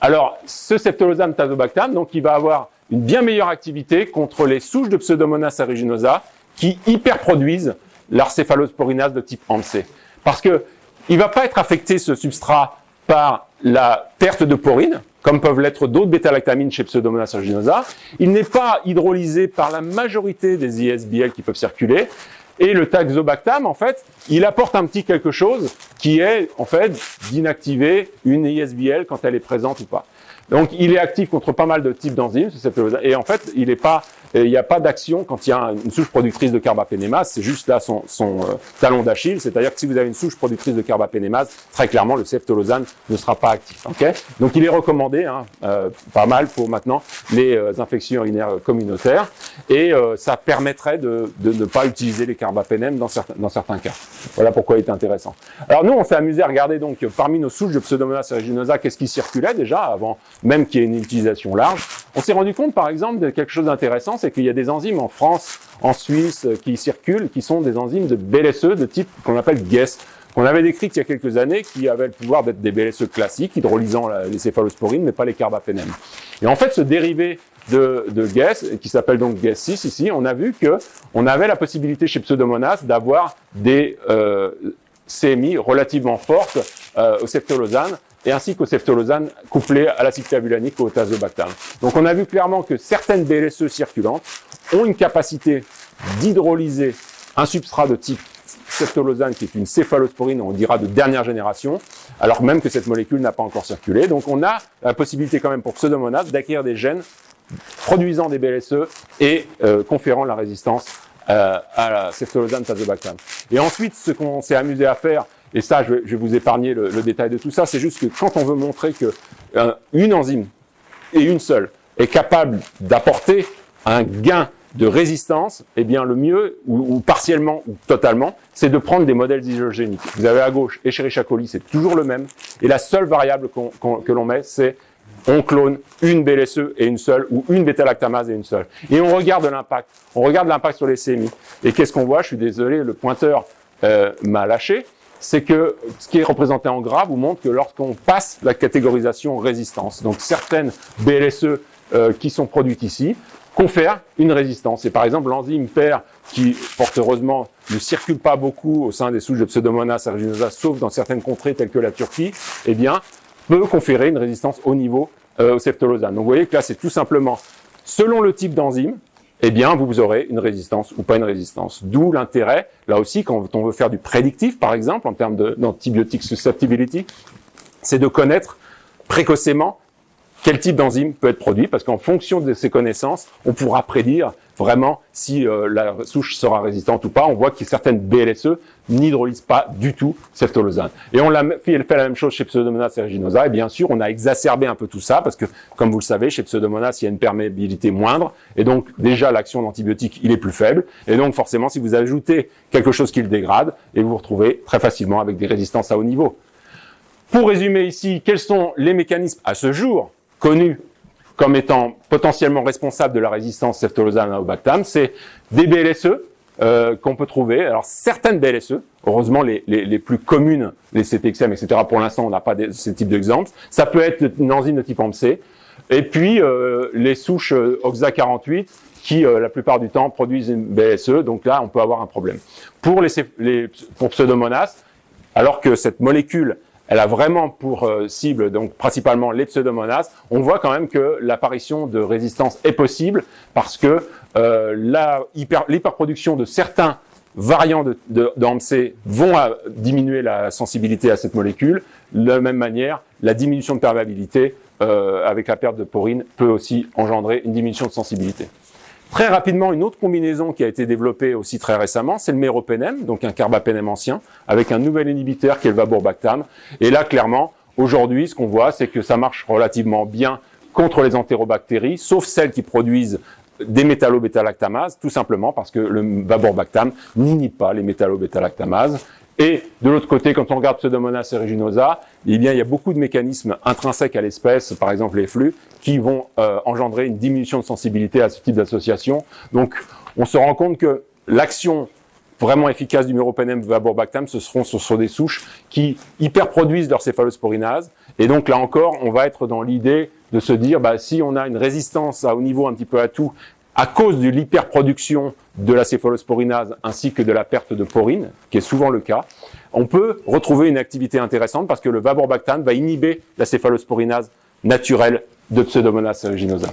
Alors, ce ceftolozane tazobactam, donc, il va avoir une bien meilleure activité contre les souches de Pseudomonas aeruginosa qui hyperproduisent l'arcéphalosporinase de type AMP. Parce que il va pas être affecté, ce substrat, par la perte de porine, comme peuvent l'être d'autres bêta-lactamines chez Pseudomonas aeruginosa. Il n'est pas hydrolysé par la majorité des ISBL qui peuvent circuler. Et le tazobactam, en fait, il apporte un petit quelque chose qui est, en fait, d'inactiver une ISBL quand elle est présente ou pas. Donc, il est actif contre pas mal de types d'enzymes, et en fait, il n'y a pas d'action quand il y a une souche productrice de carbapénémase, c'est juste là son talon d'Achille, c'est-à-dire que si vous avez une souche productrice de carbapénémase, très clairement, le ceftolozane ne sera pas actif. Okay, donc, il est recommandé, pas mal pour maintenant, les infections urinaires communautaires, et ça permettrait de ne pas utiliser les carbapénèmes dans certains cas. Voilà pourquoi il est intéressant. Alors, nous, on s'est amusé à regarder, donc, parmi nos souches de Pseudomonas aeruginosa, qu'est-ce qui circulait déjà avant même qu'il y ait une utilisation large. On s'est rendu compte, par exemple, de quelque chose d'intéressant, c'est qu'il y a des enzymes en France, en Suisse, qui circulent, qui sont des enzymes de BLSE de type qu'on appelle GES, qu'on avait décrites il y a quelques années, qui avaient le pouvoir d'être des BLSE classiques, hydrolysant les céphalosporines, mais pas les carbapénèmes. Et en fait, ce dérivé de GES, qui s'appelle donc GES6 ici, on a vu que on avait la possibilité chez Pseudomonas d'avoir des CMI relativement fortes au ceftolozane, et ainsi qu'au ceftolozane couplé à l'acide clavulanique ou au tazobactam. Donc on a vu clairement que certaines BLSE circulantes ont une capacité d'hydrolyser un substrat de type ceftolozane, qui est une céphalosporine, on dira de dernière génération, alors même que cette molécule n'a pas encore circulé. Donc on a la possibilité quand même pour Pseudomonas d'acquérir des gènes produisant des BLSE et conférant la résistance à la ceftolozane tazobactam. Et ensuite, ce qu'on s'est amusé à faire, et ça, je vais vous épargner le détail de tout ça, c'est juste que quand on veut montrer que une enzyme, et une seule, est capable d'apporter un gain de résistance, eh bien le mieux, ou partiellement ou totalement, c'est de prendre des modèles isogéniques. Vous avez à gauche Escherichia coli, c'est toujours le même, et la seule variable que l'on met, c'est on clone une BLSE et une seule, ou une bêta-lactamase et une seule. Et on regarde l'impact. On regarde l'impact sur les CMI. Et qu'est-ce qu'on voit? Je suis désolé, le pointeur m'a lâché. C'est que ce qui est représenté en gras vous montre que lorsqu'on passe la catégorisation résistance, donc certaines BLSE qui sont produites ici, confèrent une résistance. Et par exemple, l'enzyme PER, qui fort heureusement ne circule pas beaucoup au sein des souches de Pseudomonas aeruginosa, sauf dans certaines contrées telles que la Turquie, eh bien, peut conférer une résistance au niveau au ceftolozane. Donc vous voyez que là, c'est tout simplement, selon le type d'enzyme, eh bien, vous aurez une résistance ou pas une résistance. D'où l'intérêt, là aussi, quand on veut faire du prédictif, par exemple, en termes d'antibiotic susceptibility, c'est de connaître précocement quel type d'enzyme peut être produit, parce qu'en fonction de ces connaissances, on pourra prédire vraiment si la souche sera résistante ou pas. On voit que certaines BLSE n'hydrolysent pas du tout ceftolozane. Et on fait la même chose chez Pseudomonas aeruginosa, et bien sûr, on a exacerbé un peu tout ça, parce que, comme vous le savez, chez Pseudomonas, il y a une perméabilité moindre, et donc, déjà, l'action d'antibiotique, il est plus faible, et donc, forcément, si vous ajoutez quelque chose qui le dégrade, et vous vous retrouvez très facilement avec des résistances à haut niveau. Pour résumer ici, quels sont les mécanismes, à ce jour, connus comme étant potentiellement responsables de la résistance ceftolozane à obactam, c'est des BLSE qu'on peut trouver. Alors certaines BLSE, heureusement les plus communes, les CTXM, etc. Pour l'instant, on n'a pas ce type d'exemple. Ça peut être une enzyme de type AMP, et puis les souches OXA48 qui, la plupart du temps, produisent une BLSE. Donc là, on peut avoir un problème. Pour Pseudomonas, alors que cette molécule elle a vraiment pour cible, donc principalement les Pseudomonas, on voit quand même que l'apparition de résistance est possible parce que l'hyperproduction de certains variants de AMP vont diminuer la sensibilité à cette molécule. De la même manière, la diminution de perméabilité avec la perte de porine peut aussi engendrer une diminution de sensibilité. Très rapidement, une autre combinaison qui a été développée aussi très récemment, c'est le méropenem, donc un carbapénem ancien, avec un nouvel inhibiteur qui est le vaborbactam. Et là, clairement, aujourd'hui, ce qu'on voit, c'est que ça marche relativement bien contre les entérobactéries, sauf celles qui produisent des métallobêta-lactamases, tout simplement parce que le vaborbactam n'inhibe pas les métallobêta-lactamases. Et de l'autre côté, quand on regarde Pseudomonas aeruginosa, eh bien, il y a beaucoup de mécanismes intrinsèques à l'espèce, par exemple les flux, qui vont engendrer une diminution de sensibilité à ce type d'association. Donc, on se rend compte que l'action vraiment efficace du méropenem vaborbactam, ce seront sur des souches qui hyperproduisent leur céphalosporinase. Et donc, là encore, on va être dans l'idée de se dire, si on a une résistance à haut niveau un petit peu à tout, à cause de l'hyperproduction de la céphalosporinase ainsi que de la perte de porine, qui est souvent le cas, on peut retrouver une activité intéressante parce que le vaborbactam va inhiber la céphalosporinase naturelle de Pseudomonas aeruginosa.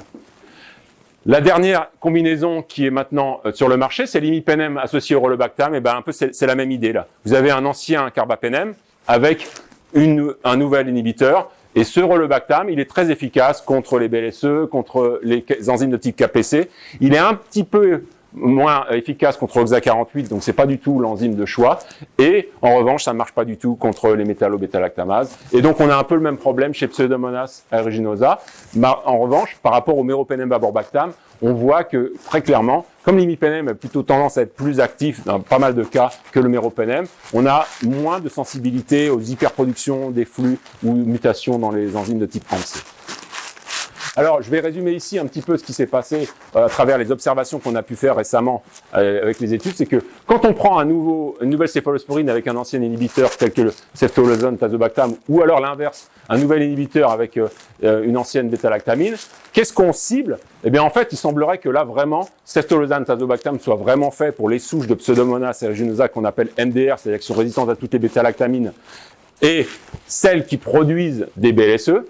La dernière combinaison qui est maintenant sur le marché, c'est l'imipenem associé au rolobactam. Et un peu c'est la même idée là. Vous avez un ancien carbapénem avec un nouvel inhibiteur. Et ce rolobactam, il est très efficace contre les BLSE, contre les enzymes de type KPC. Il est un petit peu moins efficace contre OXA48, donc c'est pas du tout l'enzyme de choix. Et en revanche, ça ne marche pas du tout contre les métallobêta-lactamases. Et donc on a un peu le même problème chez Pseudomonas aeruginosa. En revanche, par rapport au méropenem vaborbactam, on voit que très clairement, comme l'imipenem a plutôt tendance à être plus actif dans pas mal de cas que le méropenem, on a moins de sensibilité aux hyperproductions des flux ou mutations dans les enzymes de type AMP. Alors, je vais résumer ici un petit peu ce qui s'est passé à travers les observations qu'on a pu faire récemment avec les études. C'est que quand on prend une nouvelle céphalosporine avec un ancien inhibiteur tel que le ceftriaxone tazobactam, ou alors l'inverse, un nouvel inhibiteur avec une ancienne bêta-lactamine, qu'est-ce qu'on cible? Eh bien, en fait, il semblerait que là, vraiment, ceftriaxone tazobactam soit vraiment fait pour les souches de Pseudomonas aeruginosa qu'on appelle MDR, c'est-à-dire qui sont résistantes à toutes les bêta-lactamines, et celles qui produisent des BLSE.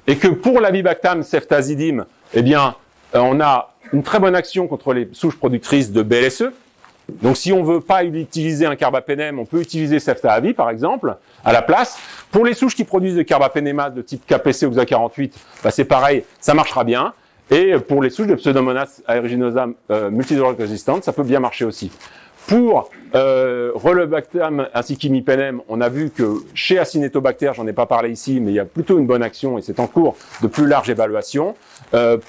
Et que pour l'avibactam ceftazidime, eh bien, on a une très bonne action contre les souches productrices de BLSE. Donc, si on veut pas utiliser un carbapénem, on peut utiliser ceftaavib, par exemple, à la place. Pour les souches qui produisent des carbapénémases de type KPC ou OXA48, c'est pareil, ça marchera bien. Et pour les souches de Pseudomonas aeruginosa multidrug résistantes, ça peut bien marcher aussi. Pour rolobactam ainsi qu'imipenem, on a vu que chez Acinetobacter, j'en ai pas parlé ici, mais il y a plutôt une bonne action et c'est en cours de plus large évaluation.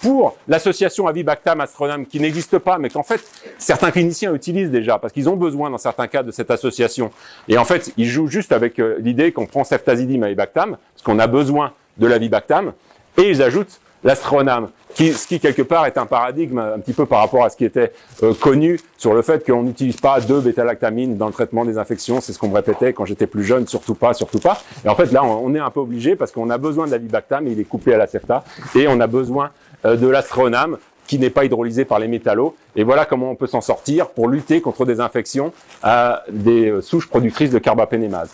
Pour l'association avibactam-astronam qui n'existe pas, mais qu'en fait certains cliniciens utilisent déjà parce qu'ils ont besoin dans certains cas de cette association. Et en fait, ils jouent juste avec l'idée qu'on prend ceftazidime avibactam parce qu'on a besoin de l'avibactam et ils ajoutent l'astronam, ce qui quelque part est un paradigme un petit peu par rapport à ce qui était connu sur le fait qu'on n'utilise pas deux bêta-lactamines dans le traitement des infections. C'est ce qu'on me répétait quand j'étais plus jeune, surtout pas, surtout pas. Et en fait, là, on est un peu obligé parce qu'on a besoin de l'avibactam, il est couplé à la cefta, et on a besoin de l'astronam qui n'est pas hydrolysé par les métallos. Et voilà comment on peut s'en sortir pour lutter contre des infections à des souches productrices de carbapénémase.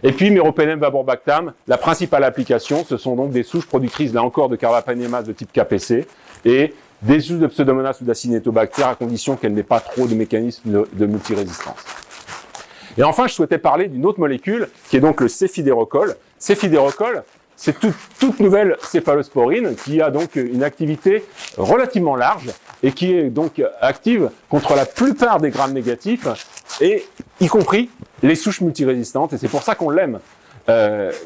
Et puis, méropenem vaborbactam, la principale application, ce sont donc des souches productrices, là encore, de carbapénémase de type KPC et des souches de Pseudomonas ou d'Acinetobacter à condition qu'elles n'aient pas trop de mécanismes de multirésistance. Et enfin, je souhaitais parler d'une autre molécule qui est donc le céphidérocol. Céphidérocol, c'est toute nouvelle céphalosporine qui a donc une activité relativement large et qui est donc active contre la plupart des grammes négatifs et y compris les souches multirésistantes, et c'est pour ça qu'on l'aime,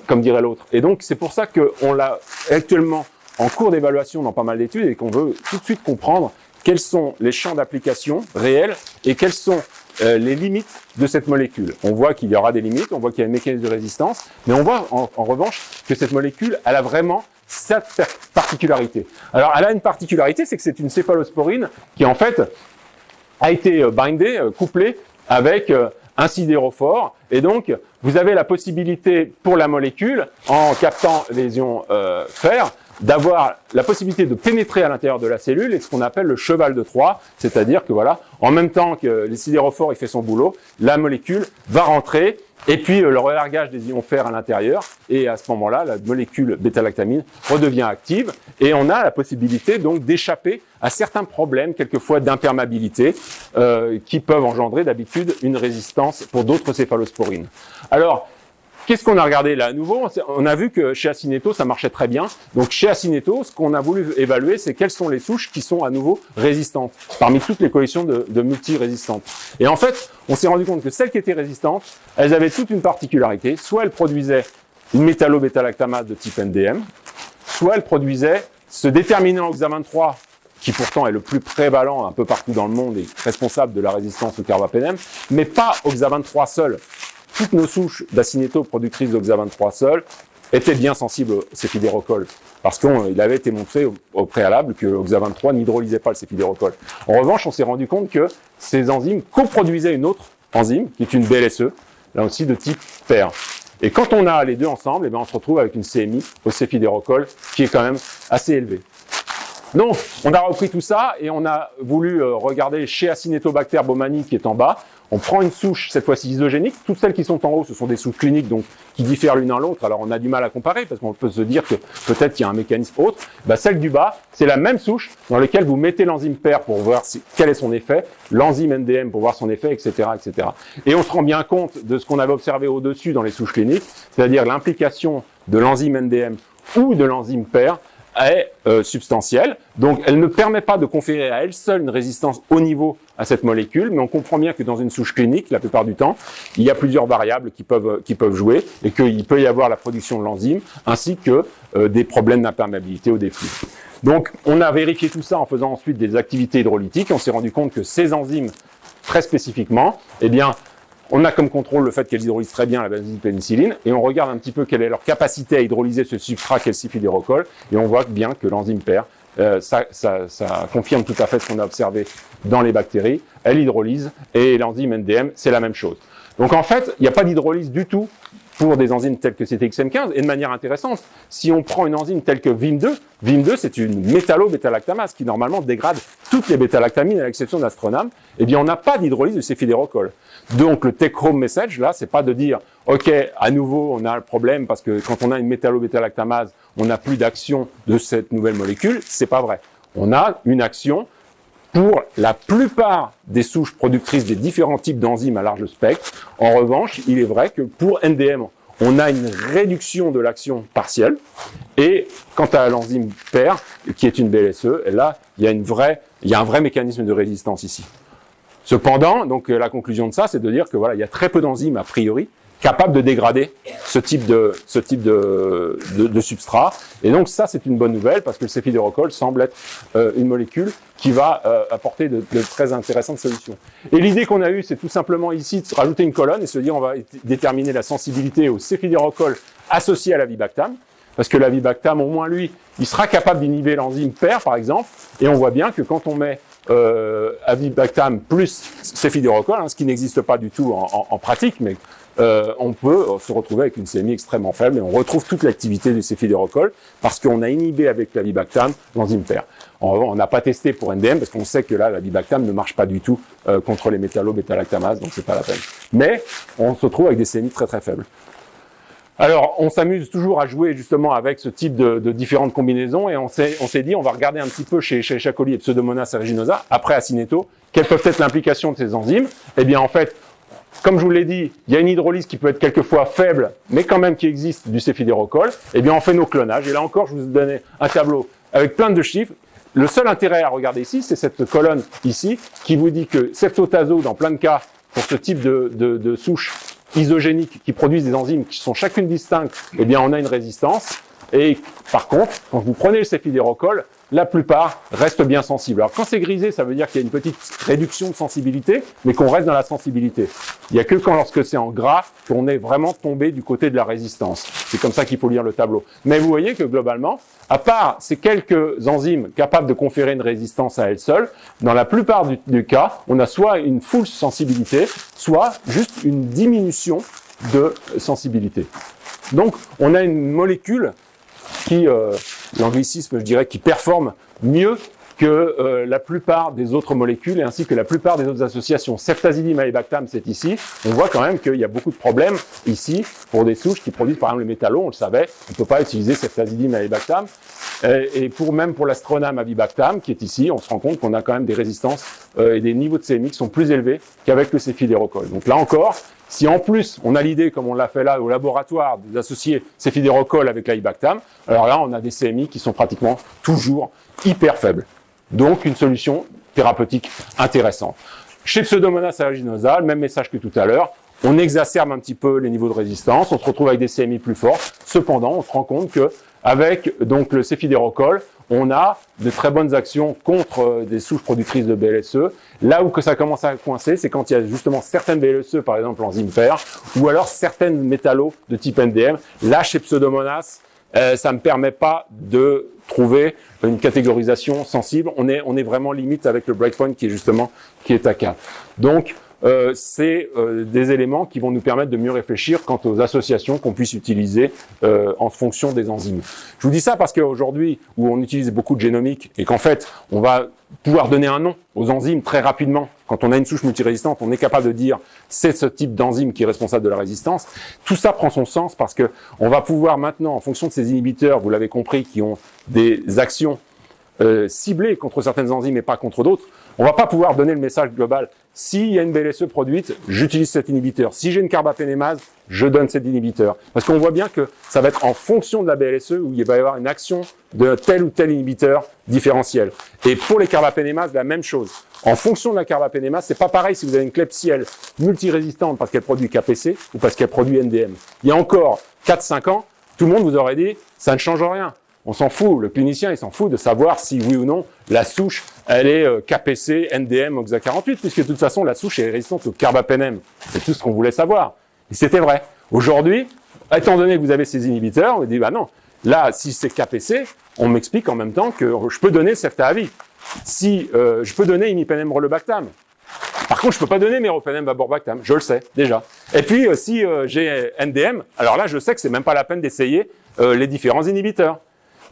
comme dirait l'autre. Et donc, c'est pour ça qu'on l'a actuellement en cours d'évaluation dans pas mal d'études et qu'on veut tout de suite comprendre quels sont les champs d'application réels et quelles sont les limites de cette molécule. On voit qu'il y aura des limites, on voit qu'il y a un mécanisme de résistance, mais on voit en revanche que cette molécule, elle a vraiment cette particularité. Alors, elle a une particularité, c'est que c'est une céphalosporine qui, en fait, a été bindée, couplée avec un sidérophore, et donc vous avez la possibilité pour la molécule, en captant les ions fer, d'avoir la possibilité de pénétrer à l'intérieur de la cellule et ce qu'on appelle le cheval de Troie, c'est-à-dire que voilà, en même temps que le sidérophore il fait son boulot, la molécule va rentrer et puis le relargage des ions fer à l'intérieur, et à ce moment-là, la molécule bêta-lactamine redevient active, et on a la possibilité donc d'échapper à certains problèmes, quelquefois d'imperméabilité, qui peuvent engendrer d'habitude une résistance pour d'autres céphalosporines. Alors, qu'est-ce qu'on a regardé là à nouveau? On a vu que chez Acinetto, ça marchait très bien. Donc chez Acinetto, ce qu'on a voulu évaluer, c'est quelles sont les souches qui sont à nouveau résistantes, parmi toutes les collections de multi-résistantes. Et en fait, on s'est rendu compte que celles qui étaient résistantes, elles avaient toute une particularité. Soit elles produisaient une métallo-bêta-lactamase de type NDM, soit elles produisaient ce déterminant oxamin 3, qui pourtant est le plus prévalent un peu partout dans le monde et responsable de la résistance au carbapénème, mais pas oxamin 3 seul. Toutes nos souches d'Acinetto productrices d'oxamin 3 seul étaient bien sensibles au céphidérocol, parce qu'il avait été montré au préalable que l'oxamin 3 n'hydrolysait pas le céphidérocol. En revanche, on s'est rendu compte que ces enzymes coproduisaient une autre enzyme, qui est une BLSE, là aussi de type PER. Et quand on a les deux ensemble, eh bien on se retrouve avec une CMI au céphidérocol qui est quand même assez élevée. Donc, on a repris tout ça et on a voulu regarder chez Acinetobacter baumannii qui est en bas. On prend une souche, cette fois-ci isogénique. Toutes celles qui sont en haut, ce sont des souches cliniques, donc qui diffèrent l'une à l'autre. Alors, on a du mal à comparer parce qu'on peut se dire que peut-être qu'il y a un mécanisme autre. Celle du bas, c'est la même souche dans laquelle vous mettez l'enzyme PER pour voir quel est son effet, l'enzyme NDM pour voir son effet, etc., etc. Et on se rend bien compte de ce qu'on avait observé au-dessus dans les souches cliniques, c'est-à-dire l'implication de l'enzyme NDM ou de l'enzyme PER est substantielle. Donc, elle ne permet pas de conférer à elle seule une résistance haut niveau à cette molécule, mais on comprend bien que dans une souche clinique, la plupart du temps, il y a plusieurs variables qui peuvent jouer et qu'il peut y avoir la production de l'enzyme ainsi que des problèmes d'imperméabilité ou des flux. Donc, on a vérifié tout ça en faisant ensuite des activités hydrolytiques. On s'est rendu compte que ces enzymes, très spécifiquement, eh bien, on a comme contrôle le fait qu'elles hydrolysent très bien la benzylpénicilline et on regarde un petit peu quelle est leur capacité à hydrolyser ce substrat qu'est le céphidérocol et on voit bien que l'enzyme PER, ça confirme tout à fait ce qu'on a observé dans les bactéries. Elle hydrolyse et l'enzyme NDM, c'est la même chose. Donc en fait, il n'y a pas d'hydrolyse du tout pour des enzymes telles que CTXM15 et de manière intéressante, si on prend une enzyme telle que VIM2, c'est une métallo-bêta-lactamase qui normalement dégrade toutes les bêta-lactamines à l'exception d'Astronam, eh bien on n'a pas d'hydrolyse de céphidérocol. Donc le take-home message là, c'est pas de dire ok, à nouveau on a le problème parce que quand on a une métallo-bêta-lactamase, on n'a plus d'action de cette nouvelle molécule, c'est pas vrai. On a une action pour la plupart des souches productrices des différents types d'enzymes à large spectre. En revanche, il est vrai que pour NDM, on a une réduction de l'action partielle. Et quant à l'enzyme PER, qui est une BLSE, là, il y a un vrai mécanisme de résistance ici. Cependant, donc la conclusion de ça, c'est de dire que voilà, il y a très peu d'enzymes a priori capables de dégrader ce type de substrat. Et donc ça, c'est une bonne nouvelle parce que le céphidérocol semble être une molécule qui va apporter de très intéressantes solutions. Et l'idée qu'on a eue, c'est tout simplement ici de rajouter une colonne et se dire on va déterminer la sensibilité au céphidérocol associé à l'avibactam. Parce que l'avibactam, au moins lui, il sera capable d'inhiber l'enzyme PER, par exemple. Et on voit bien que quand on met avibactam plus céphidérocol, ce qui n'existe pas du tout en pratique, mais on peut se retrouver avec une CMI extrêmement faible et on retrouve toute l'activité du céphidérocol parce qu'on a inhibé avec l'avibactam l'enzyme PER. On n'a pas testé pour NDM parce qu'on sait que là, l'avibactam ne marche pas du tout contre les métallo-bêta-lactamases, donc c'est pas la peine. Mais on se retrouve avec des CMI très très faibles. Alors, on s'amuse toujours à jouer justement avec ce type de différentes combinaisons et on s'est dit, on va regarder un petit peu chez Chacoli et Pseudomonas aeruginosa, après Acinetto, quelles peuvent être l'implication de ces enzymes. Eh bien, en fait, comme je vous l'ai dit, il y a une hydrolyse qui peut être quelquefois faible, mais quand même qui existe du céphidérocol. Eh bien, on fait nos clonages. Et là encore, je vous ai donné un tableau avec plein de chiffres. Le seul intérêt à regarder ici, c'est cette colonne ici, qui vous dit que ceftotazo, dans plein de cas, pour ce type de souches isogéniques qui produisent des enzymes qui sont chacune distinctes, eh bien, on a une résistance. Et par contre, quand vous prenez le céphidérocol, la plupart restent bien sensibles. Alors quand c'est grisé, ça veut dire qu'il y a une petite réduction de sensibilité, mais qu'on reste dans la sensibilité. Il n'y a que lorsque c'est en gras qu'on est vraiment tombé du côté de la résistance. C'est comme ça qu'il faut lire le tableau. Mais vous voyez que globalement, à part ces quelques enzymes capables de conférer une résistance à elles seules, dans la plupart du cas, on a soit une full sensibilité, soit juste une diminution de sensibilité. Donc on a une molécule qui, l'anglicisme, je dirais, qui performe mieux que la plupart des autres molécules, ainsi que la plupart des autres associations. Ceftazidime avibactam, c'est ici. On voit quand même qu'il y a beaucoup de problèmes ici pour des souches qui produisent par exemple le métallo, on le savait, on ne peut pas utiliser ceftazidime avibactam. Et même pour l'astronam avibactam, qui est ici, on se rend compte qu'on a quand même des résistances et des niveaux de CMI qui sont plus élevés qu'avec le cefidérocol. Donc là encore, si en plus on a l'idée, comme on l'a fait là au laboratoire, d'associer cefidérocol avec l'avibactam, alors là on a des CMI qui sont pratiquement toujours hyper faibles. Donc une solution thérapeutique intéressante. Chez Pseudomonas aeruginosa, le même message que tout à l'heure, on exacerbe un petit peu les niveaux de résistance, on se retrouve avec des CMI plus forts. Cependant, on se rend compte que avec donc le cefidérocol, on a de très bonnes actions contre des souches productrices de BLSE. Là où que ça commence à coincer, c'est quand il y a justement certaines BLSE, par exemple l'enzyme PER, ou alors certaines métallos de type NDM. Là, chez Pseudomonas, ça ne me permet pas de trouver une catégorisation sensible. On est vraiment limite avec le breakpoint qui est à 4. Donc, c'est des éléments qui vont nous permettre de mieux réfléchir quant aux associations qu'on puisse utiliser en fonction des enzymes. Je vous dis ça parce qu'aujourd'hui, où on utilise beaucoup de génomique et qu'en fait, on va pouvoir donner un nom aux enzymes très rapidement. Quand on a une souche multirésistante, on est capable de dire c'est ce type d'enzyme qui est responsable de la résistance. Tout ça prend son sens parce que on va pouvoir maintenant, en fonction de ces inhibiteurs, vous l'avez compris, qui ont des actions ciblées contre certaines enzymes et pas contre d'autres, on va pas pouvoir donner le message global. S'il y a une BLSE produite, j'utilise cet inhibiteur. Si j'ai une carbapénémase, je donne cet inhibiteur. Parce qu'on voit bien que ça va être en fonction de la BLSE où il va y avoir une action de tel ou tel inhibiteur différentiel. Et pour les carbapénémases, la même chose. En fonction de la carbapénémase, c'est pas pareil si vous avez une Klebsiella multirésistante parce qu'elle produit KPC ou parce qu'elle produit NDM. Il y a encore 4-5 ans, tout le monde vous aurait dit, ça ne change rien. On s'en fout, le clinicien il s'en fout de savoir si oui ou non la souche elle est KPC, NDM, OXA48, puisque de toute façon la souche est résistante au carbapénème. C'est tout ce qu'on voulait savoir. Et c'était vrai. Aujourd'hui, étant donné que vous avez ces inhibiteurs, on dit bah non, là si c'est KPC, on m'explique en même temps que je peux donner ceftaroline. Si je peux donner imipenem relebactam. Par contre, je peux pas donner meropenem vaborbactam, je le sais déjà. Et puis si j'ai NDM, alors là je sais que c'est même pas la peine d'essayer les différents inhibiteurs.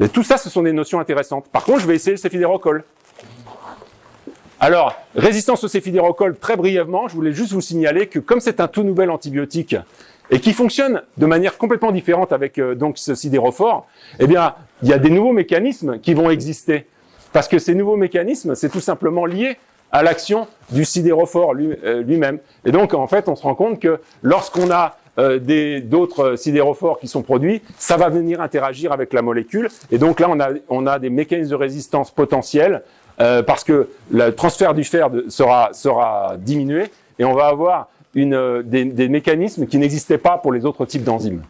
Et tout ça, ce sont des notions intéressantes. Par contre, je vais essayer le cefidérocol. Alors, résistance au cefidérocol, très brièvement, je voulais juste vous signaler que comme c'est un tout nouvel antibiotique et qui fonctionne de manière complètement différente avec donc ce sidérophore, eh bien, il y a des nouveaux mécanismes qui vont exister. Parce que ces nouveaux mécanismes, c'est tout simplement lié à l'action du sidérophore lui-même. Et donc, en fait, on se rend compte que lorsqu'on a d'autres sidérophores qui sont produits, ça va venir interagir avec la molécule. Et donc là, on a des mécanismes de résistance potentiels parce que le transfert du fer sera diminué et on va avoir des mécanismes qui n'existaient pas pour les autres types d'enzymes.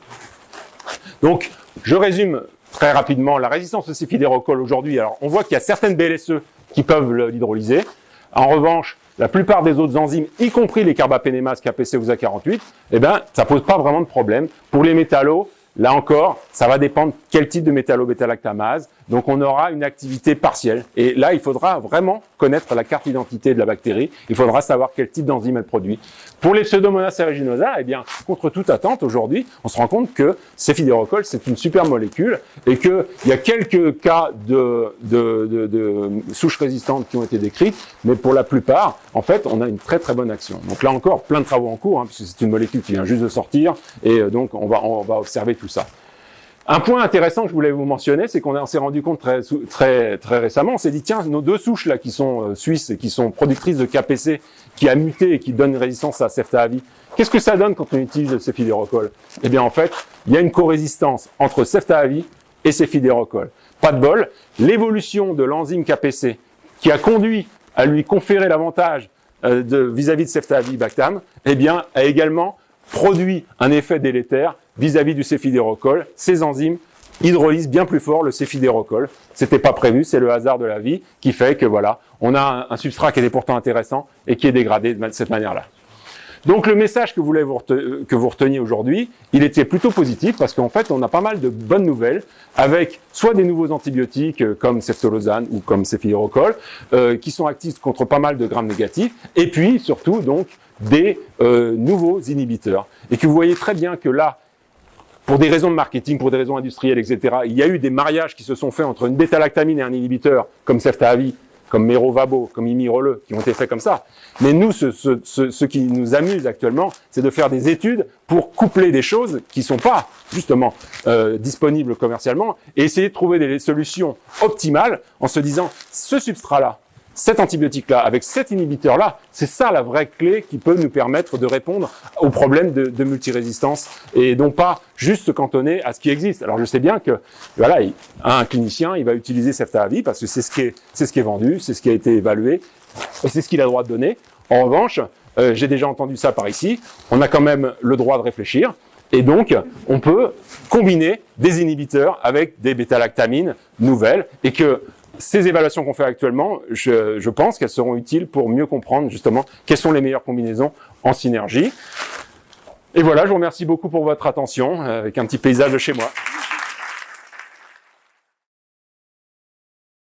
Donc, je résume très rapidement la résistance au cefidérocol aujourd'hui. Alors, on voit qu'il y a certaines BLSE qui peuvent l'hydrolyser. En revanche, la plupart des autres enzymes, y compris les carbapénémases KPC ou OXA48, eh ben, ça pose pas vraiment de problème. Pour les métallos, là encore, ça va dépendre quel type de métallo-bêta-lactamase. Donc, on aura une activité partielle. Et là, il faudra vraiment connaître la carte d'identité de la bactérie. Il faudra savoir quel type d'enzyme elle produit. Pour les Pseudomonas aeruginosa, eh bien, contre toute attente, aujourd'hui, on se rend compte que cefidérocol, c'est une super molécule et qu'il y a quelques cas de souches résistantes qui ont été décrites, mais pour la plupart, en fait, on a une très très bonne action. Donc là encore, plein de travaux en cours, puisque c'est une molécule qui vient juste de sortir, et donc on va observer tout ça. Un point intéressant que je voulais vous mentionner, c'est qu'on s'est rendu compte très récemment, on s'est dit tiens, nos deux souches là qui sont suisses et qui sont productrices de KPC, qui a muté et qui donne une résistance à ceftaroline, qu'est-ce que ça donne quand on utilise le cefidérocol? Eh bien en fait, il y a une co-résistance entre ceftaroline et cefidérocol. Pas de bol, l'évolution de l'enzyme KPC qui a conduit à lui conférer l'avantage vis-à-vis de ceftaroline-bactam, eh bien a également produit un effet délétère vis-à-vis du cefidérocol. Ces enzymes hydrolysent bien plus fort le cefidérocol. C'était pas prévu, c'est le hasard de la vie qui fait que voilà, on a un substrat qui était pourtant intéressant et qui est dégradé de cette manière-là. Donc le message que vous reteniez aujourd'hui, il était plutôt positif parce qu'en fait, on a pas mal de bonnes nouvelles avec soit des nouveaux antibiotiques comme ceftolozane ou comme cefidérocol qui sont actifs contre pas mal de grammes négatifs et puis surtout donc des nouveaux inhibiteurs. Et que vous voyez très bien que là, pour des raisons de marketing, pour des raisons industrielles, etc., il y a eu des mariages qui se sont faits entre une bêta-lactamine et un inhibiteur comme ceftaroline comme Mérovabo, comme Imirole, qui ont été faits comme ça. Mais nous, ce qui nous amuse actuellement, c'est de faire des études pour coupler des choses qui sont pas, justement, disponibles commercialement, et essayer de trouver des solutions optimales en se disant, ce substrat-là, cet antibiotique-là, avec cet inhibiteur-là, c'est ça la vraie clé qui peut nous permettre de répondre aux problèmes de multirésistance et non pas juste se cantonner à ce qui existe. Alors je sais bien que voilà, un clinicien, il va utiliser Ceftaroline parce que c'est ce qui est vendu, c'est ce qui a été évalué et c'est ce qu'il a le droit de donner. En revanche, j'ai déjà entendu ça par ici, on a quand même le droit de réfléchir. Et donc, on peut combiner des inhibiteurs avec des bêta-lactamines nouvelles et que ces évaluations qu'on fait actuellement, je pense qu'elles seront utiles pour mieux comprendre justement quelles sont les meilleures combinaisons en synergie. Et voilà, je vous remercie beaucoup pour votre attention avec un petit paysage de chez moi.